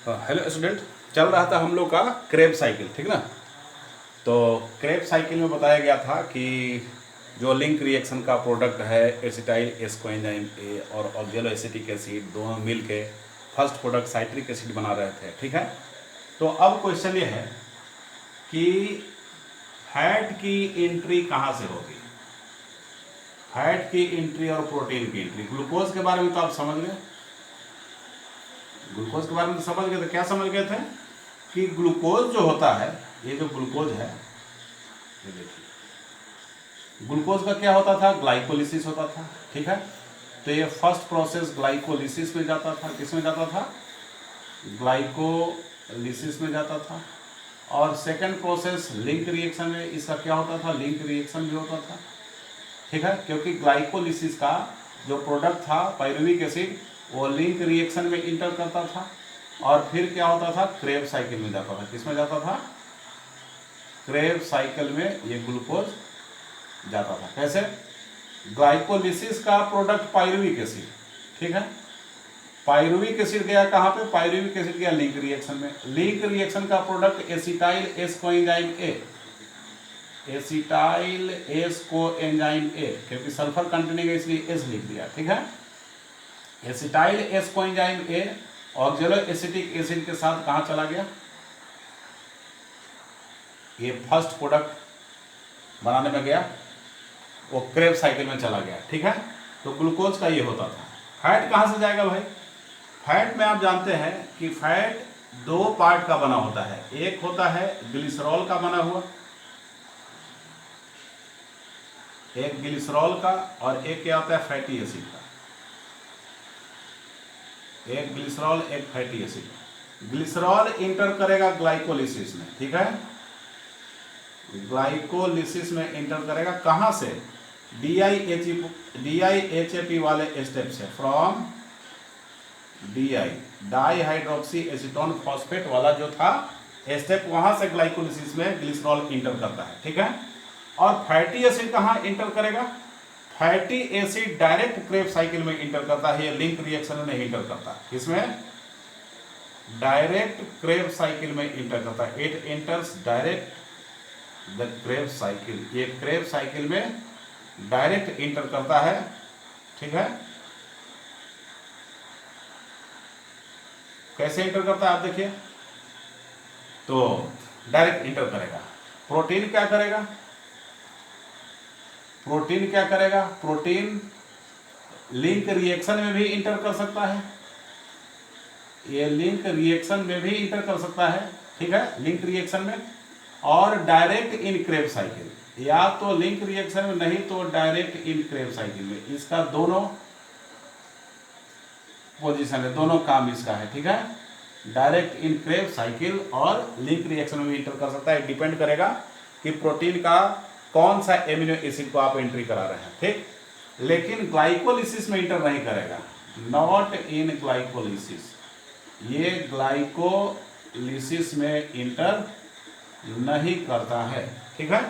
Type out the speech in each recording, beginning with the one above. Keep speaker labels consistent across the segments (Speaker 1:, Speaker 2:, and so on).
Speaker 1: Hello student, चल रहा था हम लोग का क्रेब्स साइकिल, ठीक ना। तो क्रेब्स साइकिल में बताया गया था कि जो लिंक रिएक्शन का प्रोडक्ट है एसिटाइल एस्कोएंजाइम ए और ऑक्जेलो एसिटिक एसिड दोनों मिल के फर्स्ट प्रोडक्ट साइट्रिक एसिड बना रहे थे, ठीक है। तो अब क्वेश्चन ये है कि फैट की एंट्री कहाँ से होगी। फैट की एंट्री और प्रोटीन की एंट्री। ग्लूकोज के बारे में तो आप समझ गए, ग्लूकोज के बारे में तो समझ गए थे। क्या समझ गए थे कि ग्लूकोज जो होता है, ये जो ग्लूकोज है, ये देखिए ग्लूकोज का क्या होता था, ग्लाइकोलिसिस होता था, ठीक है। तो ये फर्स्ट प्रोसेस ग्लाइकोलिसिस में जाता था। किस में जाता था? ग्लाइकोलिसिस में जाता था। और सेकंड प्रोसेस लिंक रिएक्शन में इसका क्या होता था, लिंक रिएक्शन भी होता था, ठीक है। क्योंकि ग्लाइकोलिसिस का जो प्रोडक्ट था पायरुविक एसिड, वो लिंक रिएक्शन में इंटर करता था और फिर क्या होता था, क्रेब्स साइकिल में जाता था। किस में जाता था? क्रेब्स साइकिल में ये ग्लूकोज जाता था। कैसे? ग्लाइकोलिसिस का प्रोडक्ट पायरुविक एसिड, ठीक है। पायरुविक एसिड गया कहाँ पे? पायरुविक एसिड गया लिंक रिएक्शन में। लिंक रिएक्शन का प्रोडक्ट एसिटाइल एस्कोएंजाइम ए, एसिटाइल एस्कोएंजाइम ए, क्योंकि सल्फर कंटेनिंग है इसलिए एस लिख दिया, ठीक है। एसिटाइल एस्कोएंजाइम ए ऑक्जेलो एसिटिक एसिड के साथ कहाँ चला गया? ये फर्स्ट प्रोडक्ट बनाने में गया, वो क्रेब्स साइकिल में चला गया, ठीक है। तो ग्लूकोज का ये होता था। फैट कहाँ से जाएगा भाई? फैट में आप जानते हैं कि फैट दो पार्ट का बना होता है। एक होता है ग्लिसरॉल का बना हुआ, एक ग्लिसरॉल का, और एक क्या होता है, फैटी एसिड का। एक ग्लिसरॉल एक फैटी एसिड। ग्लिसरॉल इंटर करेगा ग्लाइकोलिसिस में, ठीक है। ग्लाइकोलिसिस में इंटर करेगा कहां से? DIHAP वाले स्टेप से, from di hydroxy acetone phosphate वाला जो था स्टेप, वहां से ग्लाइकोलिसिस में ग्लिसरॉल इंटर करता है, ठीक है। और फैटी एसिड कहां इंटर करेगा? Fatty acid direct Krebs cycle में इंटर करता है, ये लिंक रिएक्शन में नहीं इंटर करता। किसमें? डायरेक्ट क्रेब्स साइकिल में इंटर करता है। It enters direct the Krebs cycle, ये क्रेब्स साइकिल में डायरेक्ट इंटर करता है, ठीक है। कैसे इंटर करता है आप देखिए, तो डायरेक्ट इंटर करेगा। प्रोटीन क्या करेगा? प्रोटीन क्या करेगा? प्रोटीन लिंक रिएक्शन में भी इंटर कर सकता है, ये लिंक रिएक्शन में भी इंटर कर सकता है, ठीक है, लिंक रिएक्शन में, और डायरेक्ट इन क्रेब्स साइकिल, या तो लिंक रिएक्शन में नहीं तो डायरेक्ट इन क्रेब्स साइकिल में। इसका दोनों पोजीशन है, दोनों काम इसका है, ठीक है। डायरेक्ट इन क्रेब्स साइकिल और लिंक रिएक्शन में भी इंटर कर सकता है। डिपेंड करेगा कि प्रोटीन का कौन सा एमिनो एसिड को आप एंट्री करा रहे हैं, ठीक। लेकिन ग्लाइकोलिसिस में इंटर नहीं करेगा, नॉट इन ग्लाइकोलिसिस, ये ग्लाइकोलिसिस में इंटर नहीं करता है, ठीक है।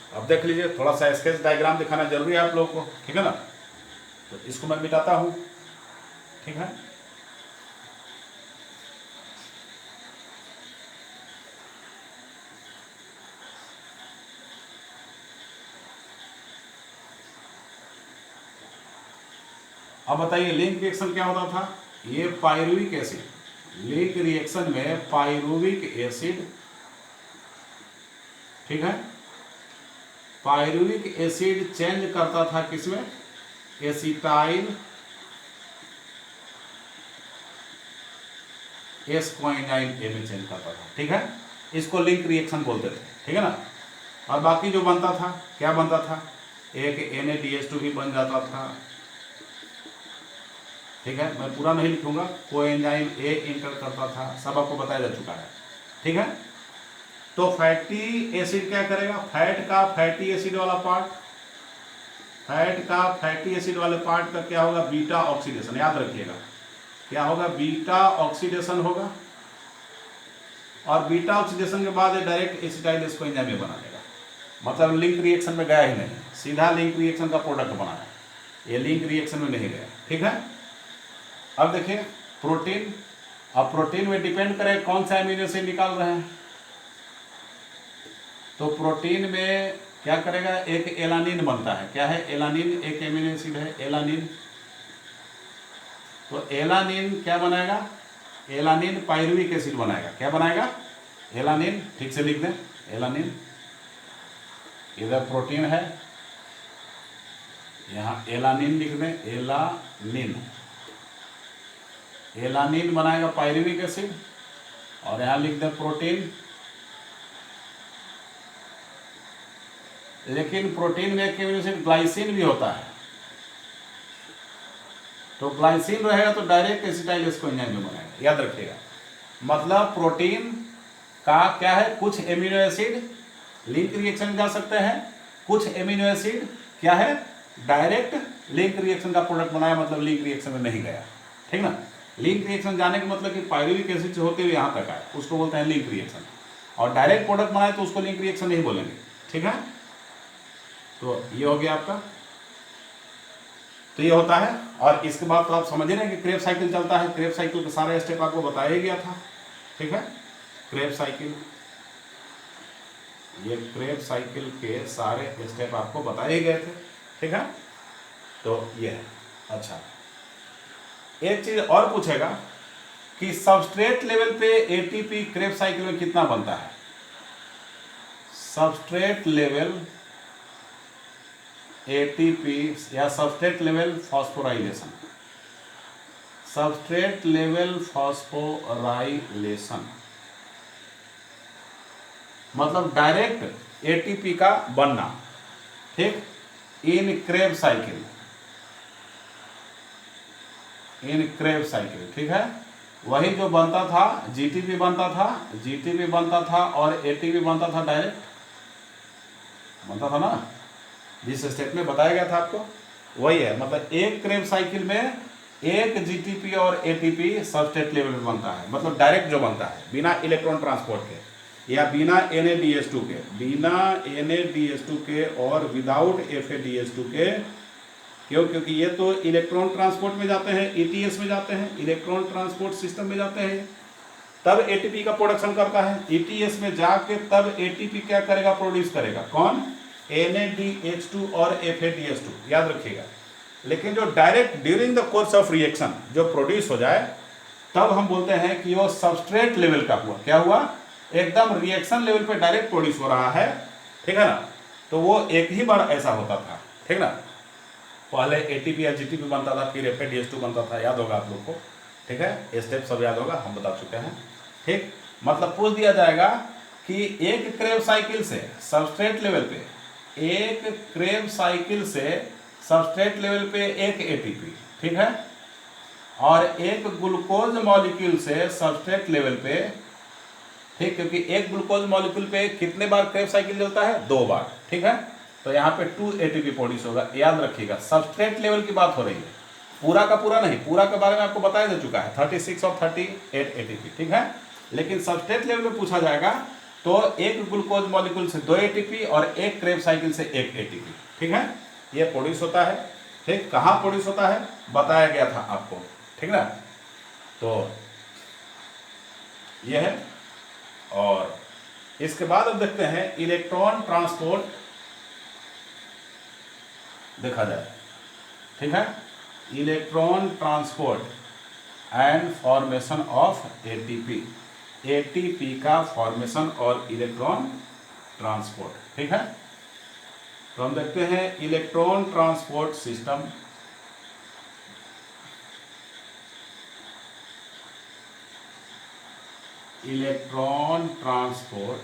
Speaker 1: अब देख लीजिए, थोड़ा सा स्केच डायग्राम दिखाना जरूरी है आप लोगों को, ठीक है ना। तो इसको मैं मिटाता हूं, ठीक है। अब बताइए लिंक रिएक्शन क्या होता था? ये पायरुविक एसिड, लिंक रिएक्शन में पायरुविक एसिड, ठीक है, पायरुविक एसिड चेंज करता था किसमें? एसिटाइल एस्कोएंजाइम ए में चेंज करता था, ठीक है। इसको लिंक रिएक्शन बोलते थे, ठीक है ना। और बाकी जो बनता था, क्या बनता था? एक NADH2 भी बन जाता था, ठीक है। मैं पूरा नहीं लिखूंगा, कोएंजाइम ए इंटर करता था, सब आपको बताया जा चुका है, ठीक है। तो फैटी एसिड क्या करेगा? फैट का फैटी एसिड वाला पार्ट, फैट का फैटी एसिड वाले पार्ट का क्या होगा? बीटा ऑक्सीडेशन, याद रखिएगा क्या होगा? बीटा ऑक्सीडेशन होगा, और बीटा ऑक्सीडेशन के बाद डायरेक्ट एसिटाइल एस्कोएंजाइम में बना देगा। मतलब लिंक रिएक्शन में गया ही नहीं, सीधा लिंक रिएक्शन का प्रोडक्ट बनाया, ये लिंक रिएक्शन में नहीं गया, ठीक है। अब देखिए प्रोटीन अब प्रोटीन में डिपेंड करे कौन सा एमिनो एसिड निकाल रहे हैं, तो प्रोटीन में क्या करेगा, एक एलानिन बनता है। क्या है? एलानिन एक एमिनो एसिड है, एलानिन। तो एलानिन क्या बनाएगा? एलानिन पायरुविक एसिड बनाएगा। क्या बनाएगा? एलानिन। ठीक से लिख दें, एलानिन। इधर प्रोटीन है, यहाँ एलानिन लिख दें, एलानिन। एलानिन बनाएगा पायरुविक एसिड, और यहाँ लिख दें प्रोटीन। लेकिन प्रोटीन में एक एमिनो एसिड ग्लाइसिन भी होता है, तो ग्लाइसिन रहेगा तो डायरेक्ट एसिटाइल एस्कोइंजाइम में बनाएगा। याद रखिएगा, मतलब प्रोटीन का क्या है, कुछ एमिनो एसिड लिंक रिएक्शन जा सकते हैं, कुछ एमिनो एसिड क्या है, डायरेक्ट लिंक रिएक्शन का प्रोडक्ट बनाया, मतलब लिंक रिएक्शन में नहीं गया। ठीक ना? लिंक रिएक्शन जाने का मतलब कि पायरुविक एसिड से होते हुए यहाँ तक आए, उसको बोलते हैं लिंक रिएक्शन। और डायरेक्ट प्रोडक्ट बनाए तो उसको लिंक रिएक्शन नहीं बोलेंगे। ठीक है? तो ये हो गया आपका, तो ये होता है। और इसके बाद तो आप समझ रहे हैं कि क्रेब साइकिल चलता है। क्रेब साइकिल के सारे स्टेप आपको बताया ही गया था। ठीक है? क्रेब साइकिल, ये क्रेब साइकिल के सारे स्टेप आपको बताए गए थे। ठीक है? तो ये है। अच्छा, एक चीज और पूछेगा कि सबस्ट्रेट लेवल पे एटीपी क्रेब साइकिल में कितना बनता है? सबस्ट्रेट लेवल एटीपी या substrate level phosphorylation, substrate level phosphorylation मतलब डायरेक्ट एटीपी का बनना। ठीक? इन क्रेब साइकिल, इन क्रेब साइकिल। ठीक है? वही जो बनता था, जीटीपी बनता था, जीटीपी बनता था और एटीपी बनता था, डायरेक्ट बनता था ना, जिस स्टेप में बताया गया था आपको, वही है। मतलब एक क्रेब साइकिल में एक जीटीपी और एटीपी सबस्ट्रेट लेवल पे बनता है, मतलब डायरेक्ट जो बनता है बिना इलेक्ट्रॉन ट्रांसपोर्ट के या बिना Na-DH2 के, बिना Na-DH2 के और विदाउट Fa-DH2 के। क्यों? क्योंकि ये तो इलेक्ट्रॉन ट्रांसपोर्ट में जाते हैं, ईटीएस में जाते हैं, इलेक्ट्रॉन ट्रांसपोर्ट सिस्टम में जाते हैं, तब एटीपी का प्रोडक्शन करता है। ईटीएस में जाके तब एटीपी क्या करेगा, प्रोड्यूस करेगा। कौन? Na-DH2 और Fa-DH2, याद रखिएगा। लेकिन जो direct during the course of reaction जो प्रोड्यूस हो जाए, तब हम बोलते हैं कि वो सबस्ट्रेट लेवल का हुआ। क्या हुआ? एकदम रिएक्शन लेवल पे डायरेक्ट प्रोड्यूस हो रहा है। ठीक है ना? तो वो एक ही बार ऐसा होता था। ठीक ना? पहले एटीपी या जीटीपी बनता था, फिर Fa-DH2 बनता था। याद होगा आप लोग को। ठीक है? स्टेप सब याद होगा, हम बता चुके हैं। ठीक? मतलब पूछ दिया जाएगा कि एक क्रेब साइकिल से सबस्ट्रेट लेवल पे, एक क्रेब साइकिल से सबस्ट्रेट लेवल पे एक एटीपी, ठीक है, और एक ग्लूकोज मॉलिक्यूल से सबस्ट्रेट लेवल पे, ठीक, क्योंकि एक ग्लूकोज मॉलिक्यूल पे कितने बार क्रेब साइकिल चलता है? 2 बार। ठीक है? तो यहाँ पे 2 एटीपी प्रोड्यूस होगा। याद रखिएगा, सबस्ट्रेट लेवल की बात हो रही है, पूरा का पूरा नहीं। पूरा के बारे में आपको बताया जा चुका है, 36 और 38 एटीपी। ठीक है? लेकिन सबस्ट्रेट लेवल में पूछा जाएगा तो एक ग्लूकोज मॉलिक्यूल से 2 एटीपी और एक क्रेब साइकिल से 1 एटीपी। ठीक है? ये प्रोड्यूस होता है। ठीक? कहाँ प्रोड्यूस होता है बताया गया था आपको। ठीक ना? तो ये है। और इसके बाद अब देखते हैं इलेक्ट्रॉन ट्रांसपोर्ट देखा जाए। ठीक है? Electron transport and formation of ATP, ATP का फॉर्मेशन और इलेक्ट्रॉन ट्रांसपोर्ट। ठीक है? तो हम देखते हैं electron transport system. Electron transport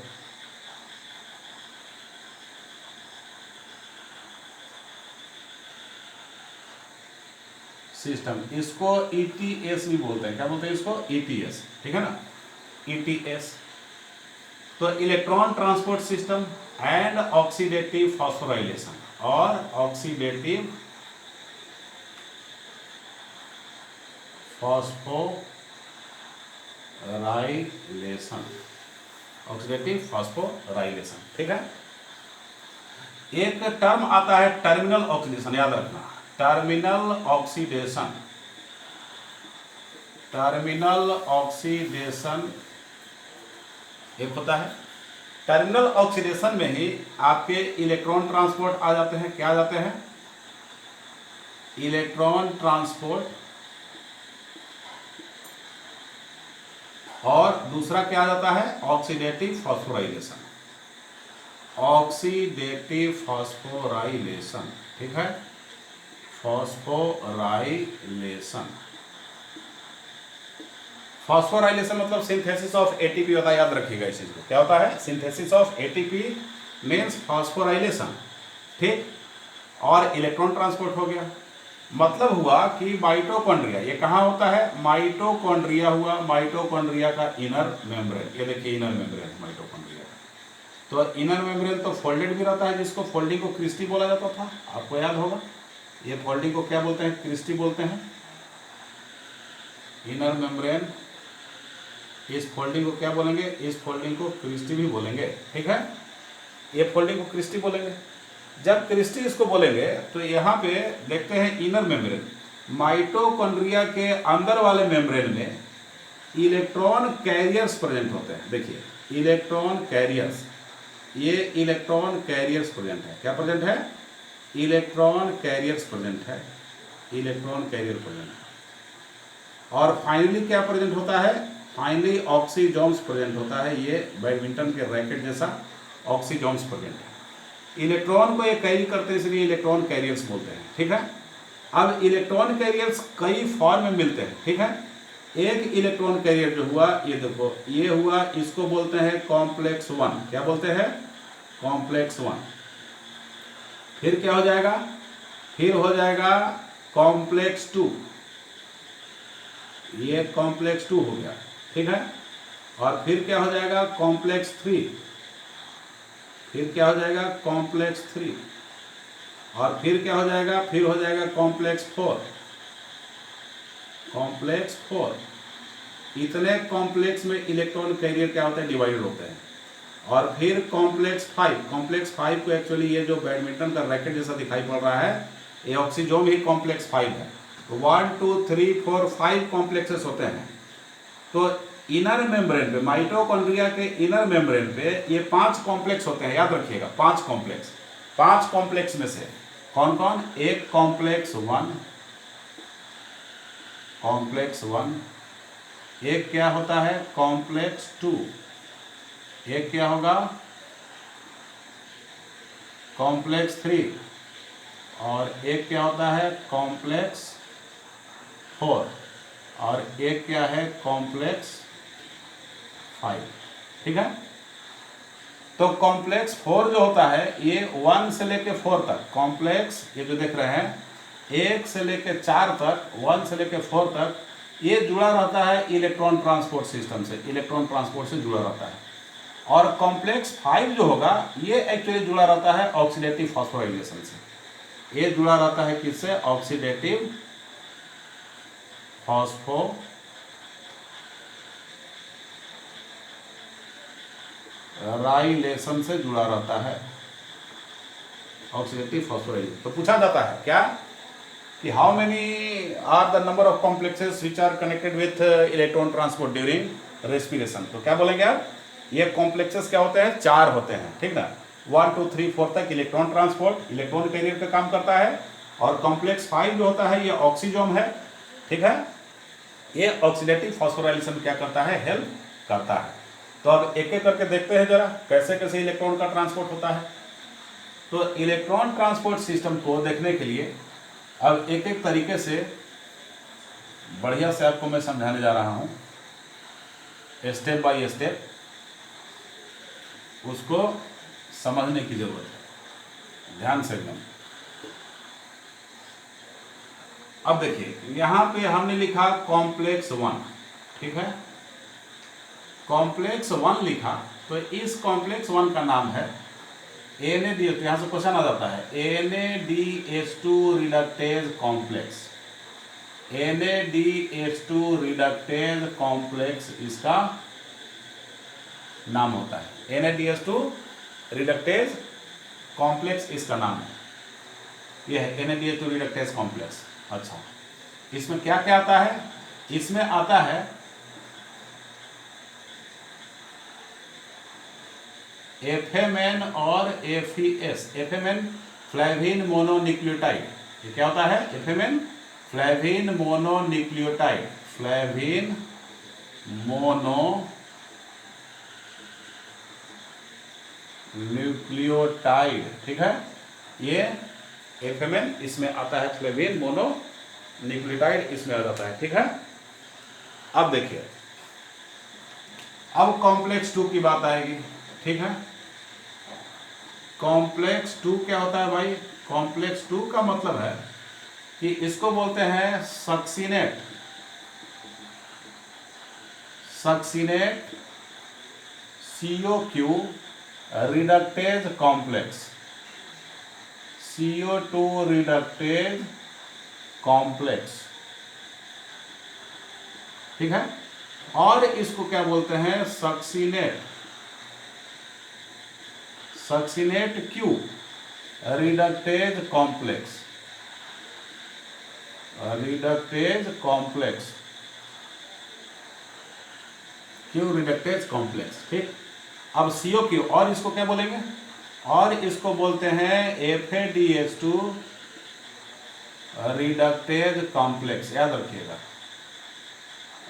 Speaker 1: system, इसको ईटीएस भी बोलते हैं। क्या बोलते हैं इसको? ईटीएस। ठीक है ना? ईटीएस। तो electron transport system and oxidative phosphorylation, और ऑक्सीडेटिव फॉस्फोराइलेशन, ऑक्सीडेटिव फॉस्फोराइलेशन। ठीक है? एक टर्म आता है टर्मिनल ऑक्सीडेशन, याद रखना, टर्मिनल ऑक्सीडेशन, टर्मिनल ऑक्सीडेशन एक होता है। टर्मिनल ऑक्सीडेशन में ही आपके इलेक्ट्रॉन ट्रांसपोर्ट आ जाते हैं। क्या आ जाते हैं? इलेक्ट्रॉन ट्रांसपोर्ट, और दूसरा क्या आ जाता है? Oxidative phosphorylation. ऑक्सीडेटिव फॉस्फोराइलेशन, ठीक है, फॉस्फोराइलेशन। फॉस्फोराइलेशन मतलब सिंथेसिस ऑफ एटीपी होता है, याद रखिएगा इस चीज को। क्या होता है? Synthesis of ATP means phosphorylation, ठीक। और इलेक्ट्रॉन ट्रांसपोर्ट हो गया, मतलब हुआ कि माइटोकॉन्ड्रिया, ये कहाँ होता है? माइटोकॉन्ड्रिया हुआ, माइटोकॉन्ड्रिया का इनर मेम्ब्रेन। ये देखिए इनर मेम्ब्रेन माइटोकॉन्ड्रिया का। तो इनर मेम्ब्रेन तो फोल्डेड भी रहता है, जिसको फोल्डिंग को क्रिस्टी बोला जाता था, आपको याद होगा। ये फोल्डिंग को क्या बोलते हैं? क्रिस्टी बोलते हैं। इनर मेम्ब्रेन, इस फोल्डिंग को क्या बोलेंगे? इस फोल्डिंग को क्रिस्टी भी बोलेंगे, ठीक है। ये फोल्डिंग को क्रिस्टी बोलेंगे। जब क्रिस्टी इसको बोलेंगे तो यहाँ पे देखते हैं इनर मेम्ब्रेन, माइटोकॉन्ड्रिया के अंदर वाले मेम्ब्रेन में इलेक्ट्रॉन कैरियर्स प्रेजेंट होते हैं। देखिए इलेक्ट्रॉन कैरियर्स, ये इलेक्ट्रॉन कैरियर्स प्रेजेंट है। क्या प्रेजेंट है? इलेक्ट्रॉन कैरियर्स प्रेजेंट है, इलेक्ट्रॉन कैरियर प्रेजेंट है। और फाइनली क्या प्रेजेंट होता है? फाइनली ऑक्सीजोम्स प्रेजेंट होता है। ये बैडमिंटन के रैकेट जैसा ऑक्सीजोम्स प्रेजेंट है। इलेक्ट्रॉन को ये कैरी करते हैं, इसलिए इलेक्ट्रॉन कैरियर्स बोलते हैं, ठीक है। अब इलेक्ट्रॉन कैरियर्स कई फॉर्म में मिलते हैं, ठीक है। एक इलेक्ट्रॉन कैरियर जो हुआ, ये देखो ये हुआ, इसको बोलते हैं कॉम्प्लेक्स 1। क्या बोलते हैं? कॉम्प्लेक्स 1। फिर क्या हो जाएगा? फिर हो जाएगा कॉम्प्लेक्स 2। ये कॉम्प्लेक्स 2 हो गया, ठीक है। और फिर क्या हो जाएगा? कॉम्प्लेक्स 3। फिर क्या हो जाएगा? कॉम्प्लेक्स 3। और फिर क्या हो जाएगा? फिर हो जाएगा कॉम्प्लेक्स 4। कॉम्प्लेक्स 4। इतने कॉम्प्लेक्स में इलेक्ट्रॉन कैरियर क्या होते हैं? डिवाइडेड होते हैं। और फिर कॉम्प्लेक्स 5। कॉम्प्लेक्स 5 को एक्चुअली ये जो बैडमिंटन का रैकेट जैसा दिखाई पड़ रहा है, ये ऑक्सीजोम ही कॉम्प्लेक्स 5 है। तो 1 2 3 4 5 कॉम्प्लेक्सेस होते हैं। तो इनर मेम्ब्रेन पे, माइटोकॉन्ड्रिया के इनर मेम्ब्रेन पे ये 5 कॉम्प्लेक्स होते हैं, याद रखिएगा 5 कॉम्प्लेक्स। 5 कॉम्प्लेक्स में से कौन कौन? एक कॉम्प्लेक्स 1, कॉम्प्लेक्स 1। एक क्या होता है? कॉम्प्लेक्स 2। एक क्या होगा? कॉम्प्लेक्स 3। और एक क्या होता है? कॉम्प्लेक्स 4। और एक क्या है? कॉम्प्लेक्स 5, ठीक है। तो कॉम्प्लेक्स 4 जो होता है ये 1 से लेके 4 तक, कॉम्प्लेक्स ये जो देख रहे हैं 1 से लेके 4 तक, 1 से लेके 4 तक, ये जुड़ा रहता है इलेक्ट्रॉन ट्रांसपोर्ट सिस्टम से, इलेक्ट्रॉन ट्रांसपोर्ट से जुड़ा रहता है। और कॉम्प्लेक्स 5 जो होगा ये एक्चुअली जुड़ा रहता है ऑक्सीडेटिव फॉस्फोराइलेशन से। ये जुड़ा रहता है किससे? ऑक्सीडेटिव फॉस्फोराइलेशन से जुड़ा रहता है, ऑक्सीडेटिव फॉस्फोराइलेशन। तो पूछा जाता है क्या कि how many are the number of complexes which are connected with electron transport during respiration. तो क्या बोलेंगे आप? ये कॉम्प्लेक्सेस क्या होते हैं? 4 होते हैं, ठीक ना। 1 2 3 4 तक इलेक्ट्रॉन ट्रांसपोर्ट, इलेक्ट्रॉन कैरियर का काम करता है। और कॉम्प्लेक्स 5 जो होता है ये ऑक्सीजोम है, ठीक है। ये ऑक्सीडेटिव फॉस्फोराइलेशन क्या करता है? हेल्प करता है। तो अब एक एक करके देखते हैं जरा कैसे कैसे इलेक्ट्रॉन का ट्रांसपोर्ट होता है। तो इलेक्ट्रॉन ट्रांसपोर्ट सिस्टम को देखने के लिए अब एक एक तरीके से बढ़िया से आपको मैं समझाने जा रहा हूँ, स्टेप बाय स्टेप। उसको समझने की जरूरत है, ध्यान से एकदम। अब देखिए यहाँ पे हमने लिखा कॉम्प्लेक्स 1, ठीक है। कॉम्प्लेक्स 1 लिखा तो इस कॉम्प्लेक्स 1 का नाम है NADH। यहाँ से क्वेश्चन आ जाता है NADH2 reductase complex. NADH2 reductase complex इसका नाम होता है। NADH2 रिडक्टेज कॉम्प्लेक्स इसका नाम है, यह है NADH2 रिडक्टेज कॉम्प्लेक्स। अच्छा, इसमें क्या क्या आता है? इसमें आता है एफएमएन और एफईएस। एफएमएन फ्लैविन मोनोन्यूक्लियोटाइड, ये क्या होता है? एफएमएन फ्लैविन मोनोन्यूक्लियोटाइड, फ्लैविन मोनोन्यूक्लियोटाइड, ठीक है। ये एफएमएन इसमें आता है, फ्लैविन मोनोन्यूक्लियोटाइड इसमें आ जाता है, ठीक है। अब देखिए, अब कॉम्प्लेक्स 2 की बात आएगी, ठीक है। कॉम्प्लेक्स 2 क्या होता है भाई? कॉम्प्लेक्स 2 का मतलब है कि इसको बोलते हैं succinate, succinate CO2 reductase complex, CO2 reductase complex, ठीक है। और इसको क्या बोलते हैं? Succinate, succinate Q reductase complex, reductase complex, Q reductase complex, ठीक। अब CO2 और इसको क्या बोलेंगे? और इसको बोलते हैं FADH2 रिडक्टेज कॉम्प्लेक्स, याद रखिएगा,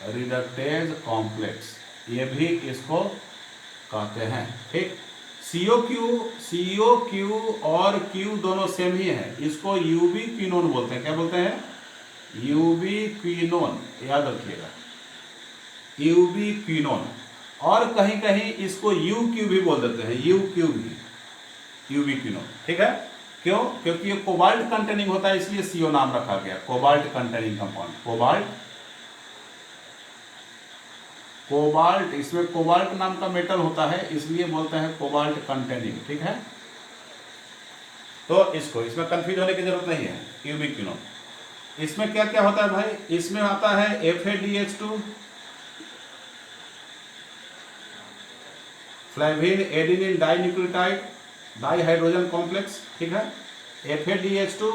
Speaker 1: रिडक्टेज कॉम्प्लेक्स, ये भी इसको कहते हैं, ठीक। CO2 और Q दोनों सेम ही है, इसको यूबीक्विनोन बोलते हैं। क्या बोलते हैं? यूबीक्विनोन, याद रखिएगा, यूबीक्विनोन। और कहीं कहीं इसको UQ भी बोल देते हैं, UQ भी, यूबीक्विनोन, ठीक है। क्यों? क्योंकि ये कोबाल्ट कंटेनिंग होता है, इसलिए CO नाम रखा गया, cobalt containing compound, cobalt, cobalt, इसमें कोबाल्ट नाम का मेटल होता है, इसलिए बोलते हैं कोबाल्ट कंटेनिंग, ठीक है। तो इसको, इसमें कंफ्यूज होने की जरूरत नहीं है, यूबीक्विनोन। इसमें क्या क्या होता है भाई? इसमें आता है FADH2, फ्लैविन adenine dinucleotide, dihydrogen complex, ठीक है। FADH2,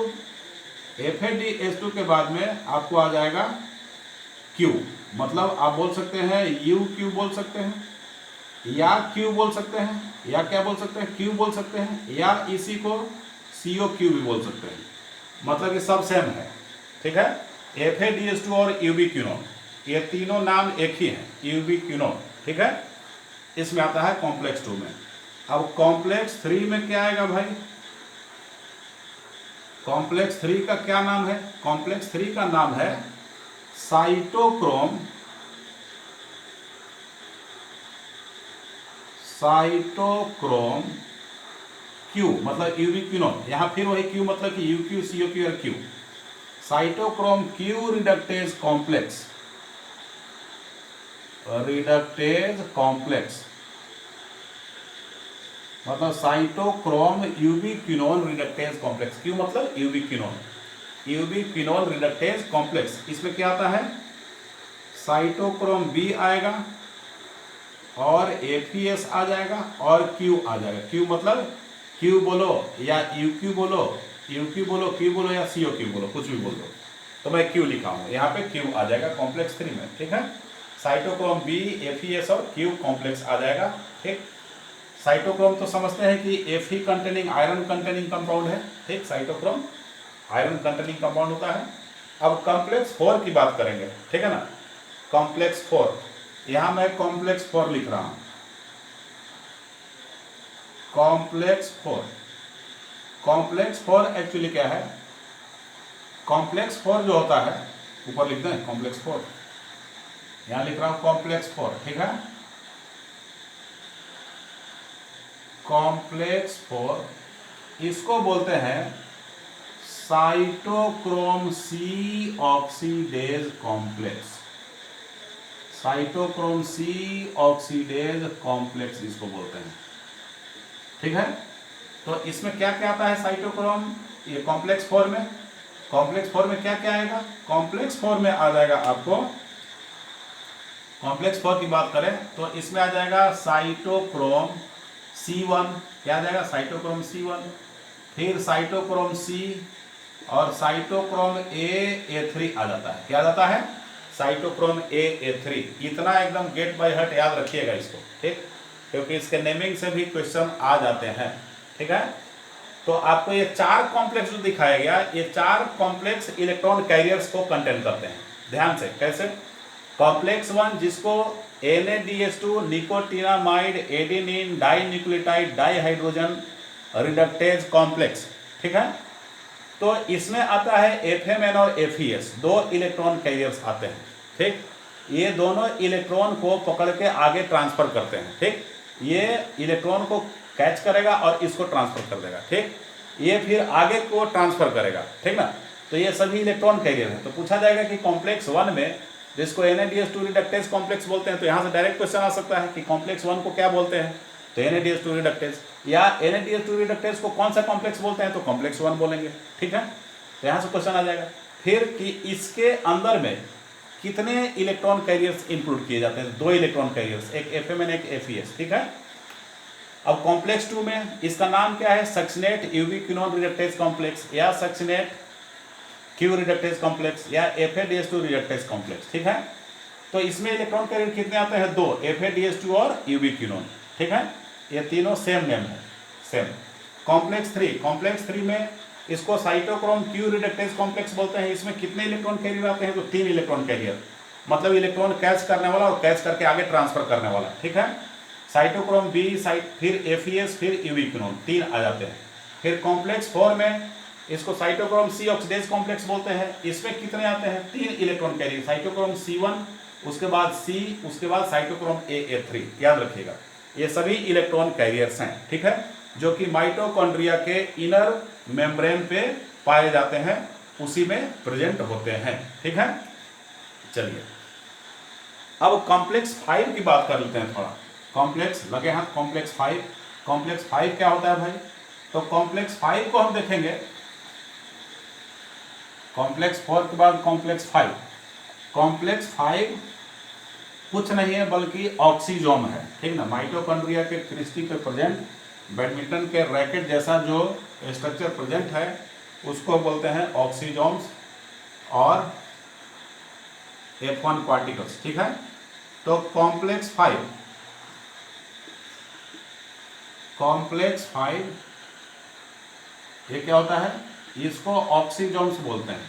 Speaker 1: FADH2 के बाद में आपको आ जाएगा Q, मतलब आप बोल सकते हैं UQ बोल सकते हैं, या Q बोल सकते हैं, या क्या बोल सकते हैं? Q बोल सकते हैं, या इसी को COQ भी बोल सकते हैं, मतलब ये सब सेम है, ठीक है। FADH2 और यूबीक्विनोन, ये तीनों नाम एक ही है, यूबीक्विनोन, ठीक है। इसमें आता है कॉम्प्लेक्स 2 में। अब कॉम्प्लेक्स 3 में क्या आएगा भाई? कॉम्प्लेक्स 3 का क्या नाम है? कॉम्प्लेक्स 3 का नाम है साइटोक्रोम, साइटोक्रोम Q, मतलब यूबीक्विनोन, यहां फिर वही Q, मतलब कि UQ, COQ और Q, cytochrome Q reductase complex, reductase complex, मतलब साइटोक्रोम यूबीक्विनोन रिडक्टेज कॉम्प्लेक्स, Q मतलब यूबीक्विनोन, यूबीक्विनोन रिडक्टेज कॉम्प्लेक्स। इसमें क्या आता है? साइटोक्रोम B आएगा, और FES आ जाएगा, और Q आ जाएगा। Q मतलब Q बोलो या UQ बोलो, UQ बोलो, Q बोलो या COQ बोलो, कुछ भी बोल दो, तो मैं Q लिखा हूँ, यहाँ पे Q आ जाएगा कॉम्प्लेक्स 3 में, ठीक है। साइटोक्रोम B, FES और Q कॉम्प्लेक्स आ जाएगा, ठीक। साइटोक्रोम तो समझते हैं कि Fe containing iron containing compound है, ठीक। साइटोक्रोम आयरन कंटेनिंग कंपाउंड होता है। अब कॉम्प्लेक्स 4 की बात करेंगे, ठीक है ना। कॉम्प्लेक्स 4, यहां मैं कॉम्प्लेक्स 4 लिख रहा हूं, कॉम्प्लेक्स 4। कॉम्प्लेक्स 4 एक्चुअली क्या है? कॉम्प्लेक्स 4 जो होता है, ऊपर लिख दें कॉम्प्लेक्स 4, यहां लिख रहा हूं कॉम्प्लेक्स 4, ठीक है। कॉम्प्लेक्स 4, इसको बोलते हैं cytochrome C oxidase complex, cytochrome C oxidase complex इसको बोलते हैं, ठीक है। तो इसमें क्या क्या आता है साइटोक्रोम, ये कॉम्प्लेक्स 4 में, कॉम्प्लेक्स 4 में क्या क्या आएगा? कॉम्प्लेक्स 4 में आ जाएगा आपको, कॉम्प्लेक्स 4 की बात करें तो इसमें आ जाएगा साइटोक्रोम C1, क्या आ जाएगा? साइटोक्रोम C1, फिर साइटोक्रोम C, और साइटोक्रोम A, A3 आ जाता है। क्या आ जाता है? Cytochrome A3। इतना एकदम गेट बाय हार्ट याद रखिएगा इसको, ठीक, क्योंकि इसके नेमिंग से भी क्वेश्चन आ जाते हैं, ठीक है। तो आपको ये 4 कॉम्प्लेक्स जो दिखाया गया, ये 4 कॉम्प्लेक्स इलेक्ट्रॉन कैरियर्स को कंटेन करते हैं। ध्यान से कैसे, कॉम्प्लेक्स 1 जिसको NADH2 nicotinamide adenine dinucleotide dihydrogen reductase complex, ठीक है। तो इसमें आता है FMN और FES, 2 इलेक्ट्रॉन कैरियर्स आते हैं, ठीक। ये दोनों इलेक्ट्रॉन को पकड़ के आगे ट्रांसफर करते हैं, ठीक। ये इलेक्ट्रॉन को कैच करेगा और इसको ट्रांसफर कर देगा, ठीक। ये फिर आगे को ट्रांसफर करेगा, ठीक ना। तो ये सभी इलेक्ट्रॉन कैरियर हैं। तो पूछा जाएगा कि कॉम्प्लेक्स 1 में, जिसको NADH2 रिडक्टेज कॉम्प्लेक्स बोलते हैं, तो यहाँ से डायरेक्ट क्वेश्चन आ सकता है कि कॉम्प्लेक्स 1 को क्या बोलते हैं, तो NADH2 रिडक्टेज, या NADH2 रिडक्टेज को कौन सा कॉम्प्लेक्स बोलते हैं, तो कॉम्प्लेक्स 1 बोलेंगे, ठीक है। तो यहाँ से क्वेश्चन आ जाएगा फिर कि इसके अंदर में कितने इलेक्ट्रॉन कैरियर्स इंक्लूड किए जाते हैं, 2 इलेक्ट्रॉन कैरियर्स, एक FMN एक FES, ठीक है। अब कॉम्प्लेक्स 2 में इसका नाम क्या है, सक्सिनेट यूबिक्विनोन रिडक्टेज कॉम्प्लेक्स, या सक्सिनेट क्यू रिडक्टेज कॉम्प्लेक्स, या FADH2 रिडक्टेज कॉम्प्लेक्स, ठीक है। तो इसमें इलेक्ट्रॉन कैरियर कितने आते हैं, 2, FADH2 और यूबिक्विनोन, ठीक है। ये तीनों सेम नेम है, सेम। कॉम्प्लेक्स 3 में इसको साइटोक्रोम क्यू रिडक्टेज कॉम्प्लेक्स बोलते हैं। इसमें कितने इलेक्ट्रॉन कैरियर आते हैं, तो 3 इलेक्ट्रॉन कैरियर, मतलब इलेक्ट्रॉन कैच करने वाला और कैच करके आगे ट्रांसफर करने वाला, ठीक है। साइटोक्रोम B, फिर FES, फिर यूबिक्विनोन, 3 आ जाते हैं। फिर कॉम्प्लेक्स 4 में इसको साइटोक्रोम C ऑक्सीडेज कॉम्प्लेक्स बोलते हैं। इसमें कितने आते हैं, 3 इलेक्ट्रॉन कैरियर, साइटोक्रोम C1, उसके बाद C, उसके बाद साइटोक्रोम A3, याद रखिएगा। ये सभी इलेक्ट्रॉन कैरियर्स हैं, ठीक है, जो कि माइटोकॉन्ड्रिया के इनर मेम्ब्रेन पे पाए जाते हैं, उसी में प्रेजेंट होते हैं, ठीक है। चलिए अब कॉम्प्लेक्स 5 की बात कर लेते हैं थोड़ा। कॉम्प्लेक्स लगे हाथ, कॉम्प्लेक्स 5 क्या होता है भाई, तो कॉम्प्लेक्स 5 को हम देखेंगे। कॉम्प्लेक्स 4 के बाद कॉम्प्लेक्स 5। कॉम्प्लेक्स 5 कुछ नहीं है बल्कि ऑक्सीजोम है, ठीक ना। माइटोकॉन्ड्रिया के क्रिस्टी पे प्रेजेंट बैडमिंटन के रैकेट जैसा जो स्ट्रक्चर प्रेजेंट है, उसको बोलते हैं ऑक्सीजोम्स और F1 पार्टिकल्स, ठीक है। तो कॉम्प्लेक्स 5 ये क्या होता है, इसको ऑक्सीजोम्स बोलते हैं,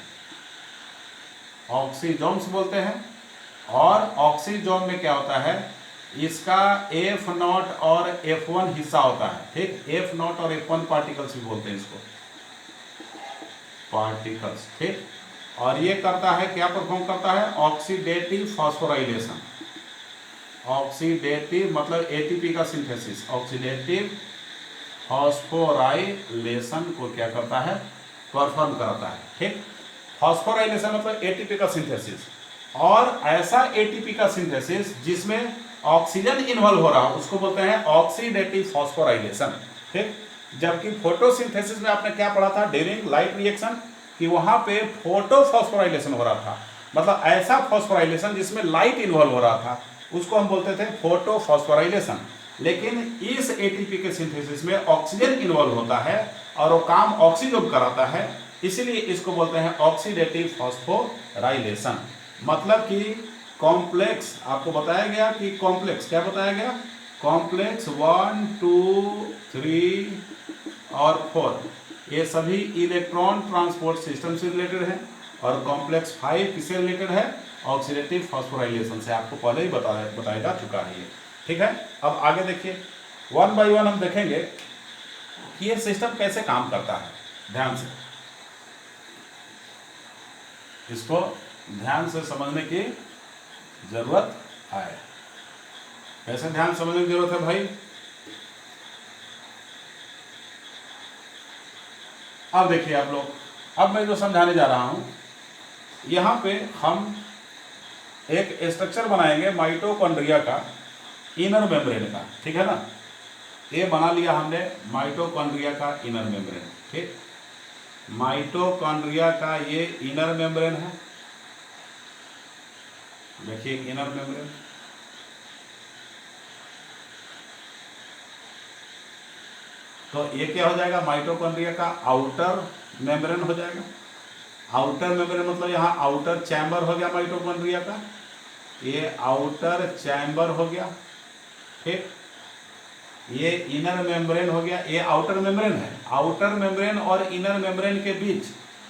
Speaker 1: और ऑक्सीजोम में क्या होता है, इसका F0 और F1 हिस्सा होता है, ठीक। F0 और F1 पार्टिकल्स भी बोलते हैं इसको, पार्टिकल्स, ठीक। और ये करता है, क्या परफॉर्म करता है, ऑक्सीडेटिव फॉस्फोराइलेशन। ऑक्सीडेटिव मतलब ATP का सिंथेसिस, ऑक्सीडेटिव फॉस्फोराइलेशन को क्या करता है, परफॉर्म करता है, ठीक। फॉस्फोराइलेशन मतलब ATP का सिंथेसिस, और ऐसा ATP का सिंथेसिस जिसमें ऑक्सीजन इन्वॉल्व हो रहा हो उसको बोलते हैं ऑक्सीडेटिव फॉस्फोराइलेशन, ठीक। जबकि फोटोसिंथेसिस में आपने क्या पढ़ा था ड्यूरिंग लाइट रिएक्शन, कि वहां पे फोटो फॉस्फोराइलेशन हो रहा था, मतलब ऐसा फॉस्फोराइलेशन जिसमें लाइट इन्वॉल्व हो रहा था, उसको हम बोलते थे फोटो फॉस्फोराइलेशन। लेकिन इस ATP के सिंथेसिस में ऑक्सीजन इन्वॉल्व होता है और वो काम ऑक्सीजन कराता है, इसीलिए इसको बोलते हैं ऑक्सीडेटिव फॉस्फोराइलेशन। मतलब कि कॉम्प्लेक्स, आपको बताया गया कि कॉम्प्लेक्स क्या बताया गया, कॉम्प्लेक्स 1, 2, 3 और 4 ये सभी इलेक्ट्रॉन ट्रांसपोर्ट सिस्टम से रिलेटेड है, और कॉम्प्लेक्स 5 किससे रिलेटेड है, ऑक्सीडेटिव फॉस्फोराइलेशन से। आपको पहले ही बताया जा चुका है ये, ठीक है। अब आगे देखिए, 1 बाय 1 हम देखेंगे कि ये सिस्टम कैसे काम करता है। ध्यान से इसको ध्यान से समझने की जरूरत है। कैसे ध्यान समझने की जरूरत है भाई, अब देखिए आप लोग, अब मैं जो समझाने जा रहा हूं, यहां पे हम एक स्ट्रक्चर बनाएंगे माइटोकॉन्ड्रिया का इनर मेम्ब्रेन का, ठीक है ना। ये बना लिया हमने माइटोकॉन्ड्रिया का इनर मेम्ब्रेन, ठीक। माइटोकॉन्ड्रिया का ये इनर मेम्ब्रेन है, देखिए इनर मेम्ब्रेन। तो ये क्या हो जाएगा, माइटोकॉन्ड्रिया का आउटर मेम्ब्रेन हो जाएगा। आउटर मेम्ब्रेन मतलब यहाँ आउटर चैम्बर हो गया माइटोकॉन्ड्रिया का, ये आउटर चैम्बर हो गया, ठीक। ये इनर मेम्ब्रेन हो गया, ये आउटर मेम्ब्रेन है। आउटर मेम्ब्रेन और इनर मेम्ब्रेन के बीच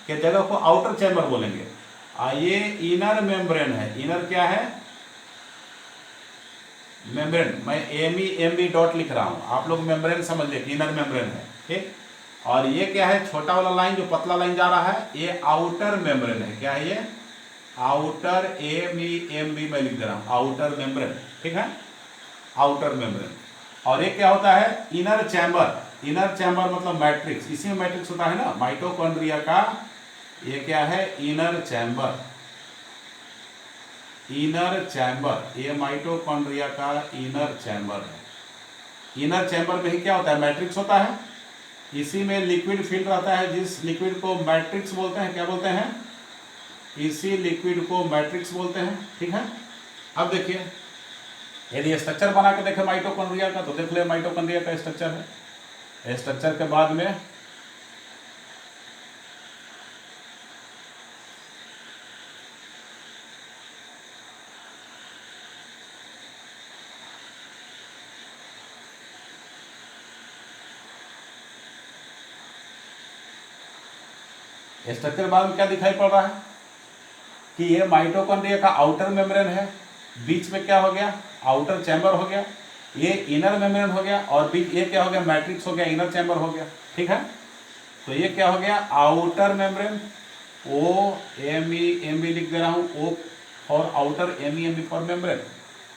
Speaker 1: के जगह को आउटर चैम्बर बोलेंगे। ये इनर मेम्ब्रेन है। इनर क्या है? मेम्ब्रेन। मैं एम बी डॉट लिख रहा हूं, आप लोग मेम्ब्रेन समझ ले कि इनर मेम्ब्रेन है, ठीक। और ये क्या है? छोटा वाला लाइन जो पतला लाइन जा रहा है, ये आउटर मेम्ब्रेन है। क्या है ये? आउटर एम बी मैं लिख दे रहा हूं, आउटर मेम्ब्रेन, ठीक है, आउटर मेम्ब्रेन। और ये क्या होता है? Inner chamber. इनर चैम्बर मतलब मैट्रिक्स, इसी में मैट्रिक्स होता है ना माइटोकॉन्ड्रिया का। ये क्या है? Inner chamber. इनर चैम्बर, ये माइटोकॉन्ड्रिया का इनर चैम्बर है। इनर चैम्बर में ही क्या होता है? मैट्रिक्स होता है। इसी में लिक्विड फील्ड रहता है, जिस लिक्विड को मैट्रिक्स बोलते हैं। क्या बोलते हैं? इसी लिक्विड को मैट्रिक्स बोलते हैं, ठीक है। अब देखिए, यदि स्ट्रक्चर बना के देखें माइटोकॉन्ड्रिया का, तो देख ले माइटोकॉन्ड्रिया का स्ट्रक्चर है। स्ट्रक्चर के बाद में स्ट्रक्चर बाद में क्या दिखाई पड़ रहा है कि ये माइटोकॉन्ड्रिया का आउटर मेम्ब्रेन है। बीच में क्या हो गया? आउटर चैम्बर हो गया। ये इनर मेम्ब्रेन हो गया, और बीच ये क्या हो गया? मैट्रिक्स हो गया, इनर चैम्बर हो गया, ठीक है। तो ये क्या हो गया? Outer membrane, O M B लिख दे रहा हूँ, ओ और outer M B for membrane,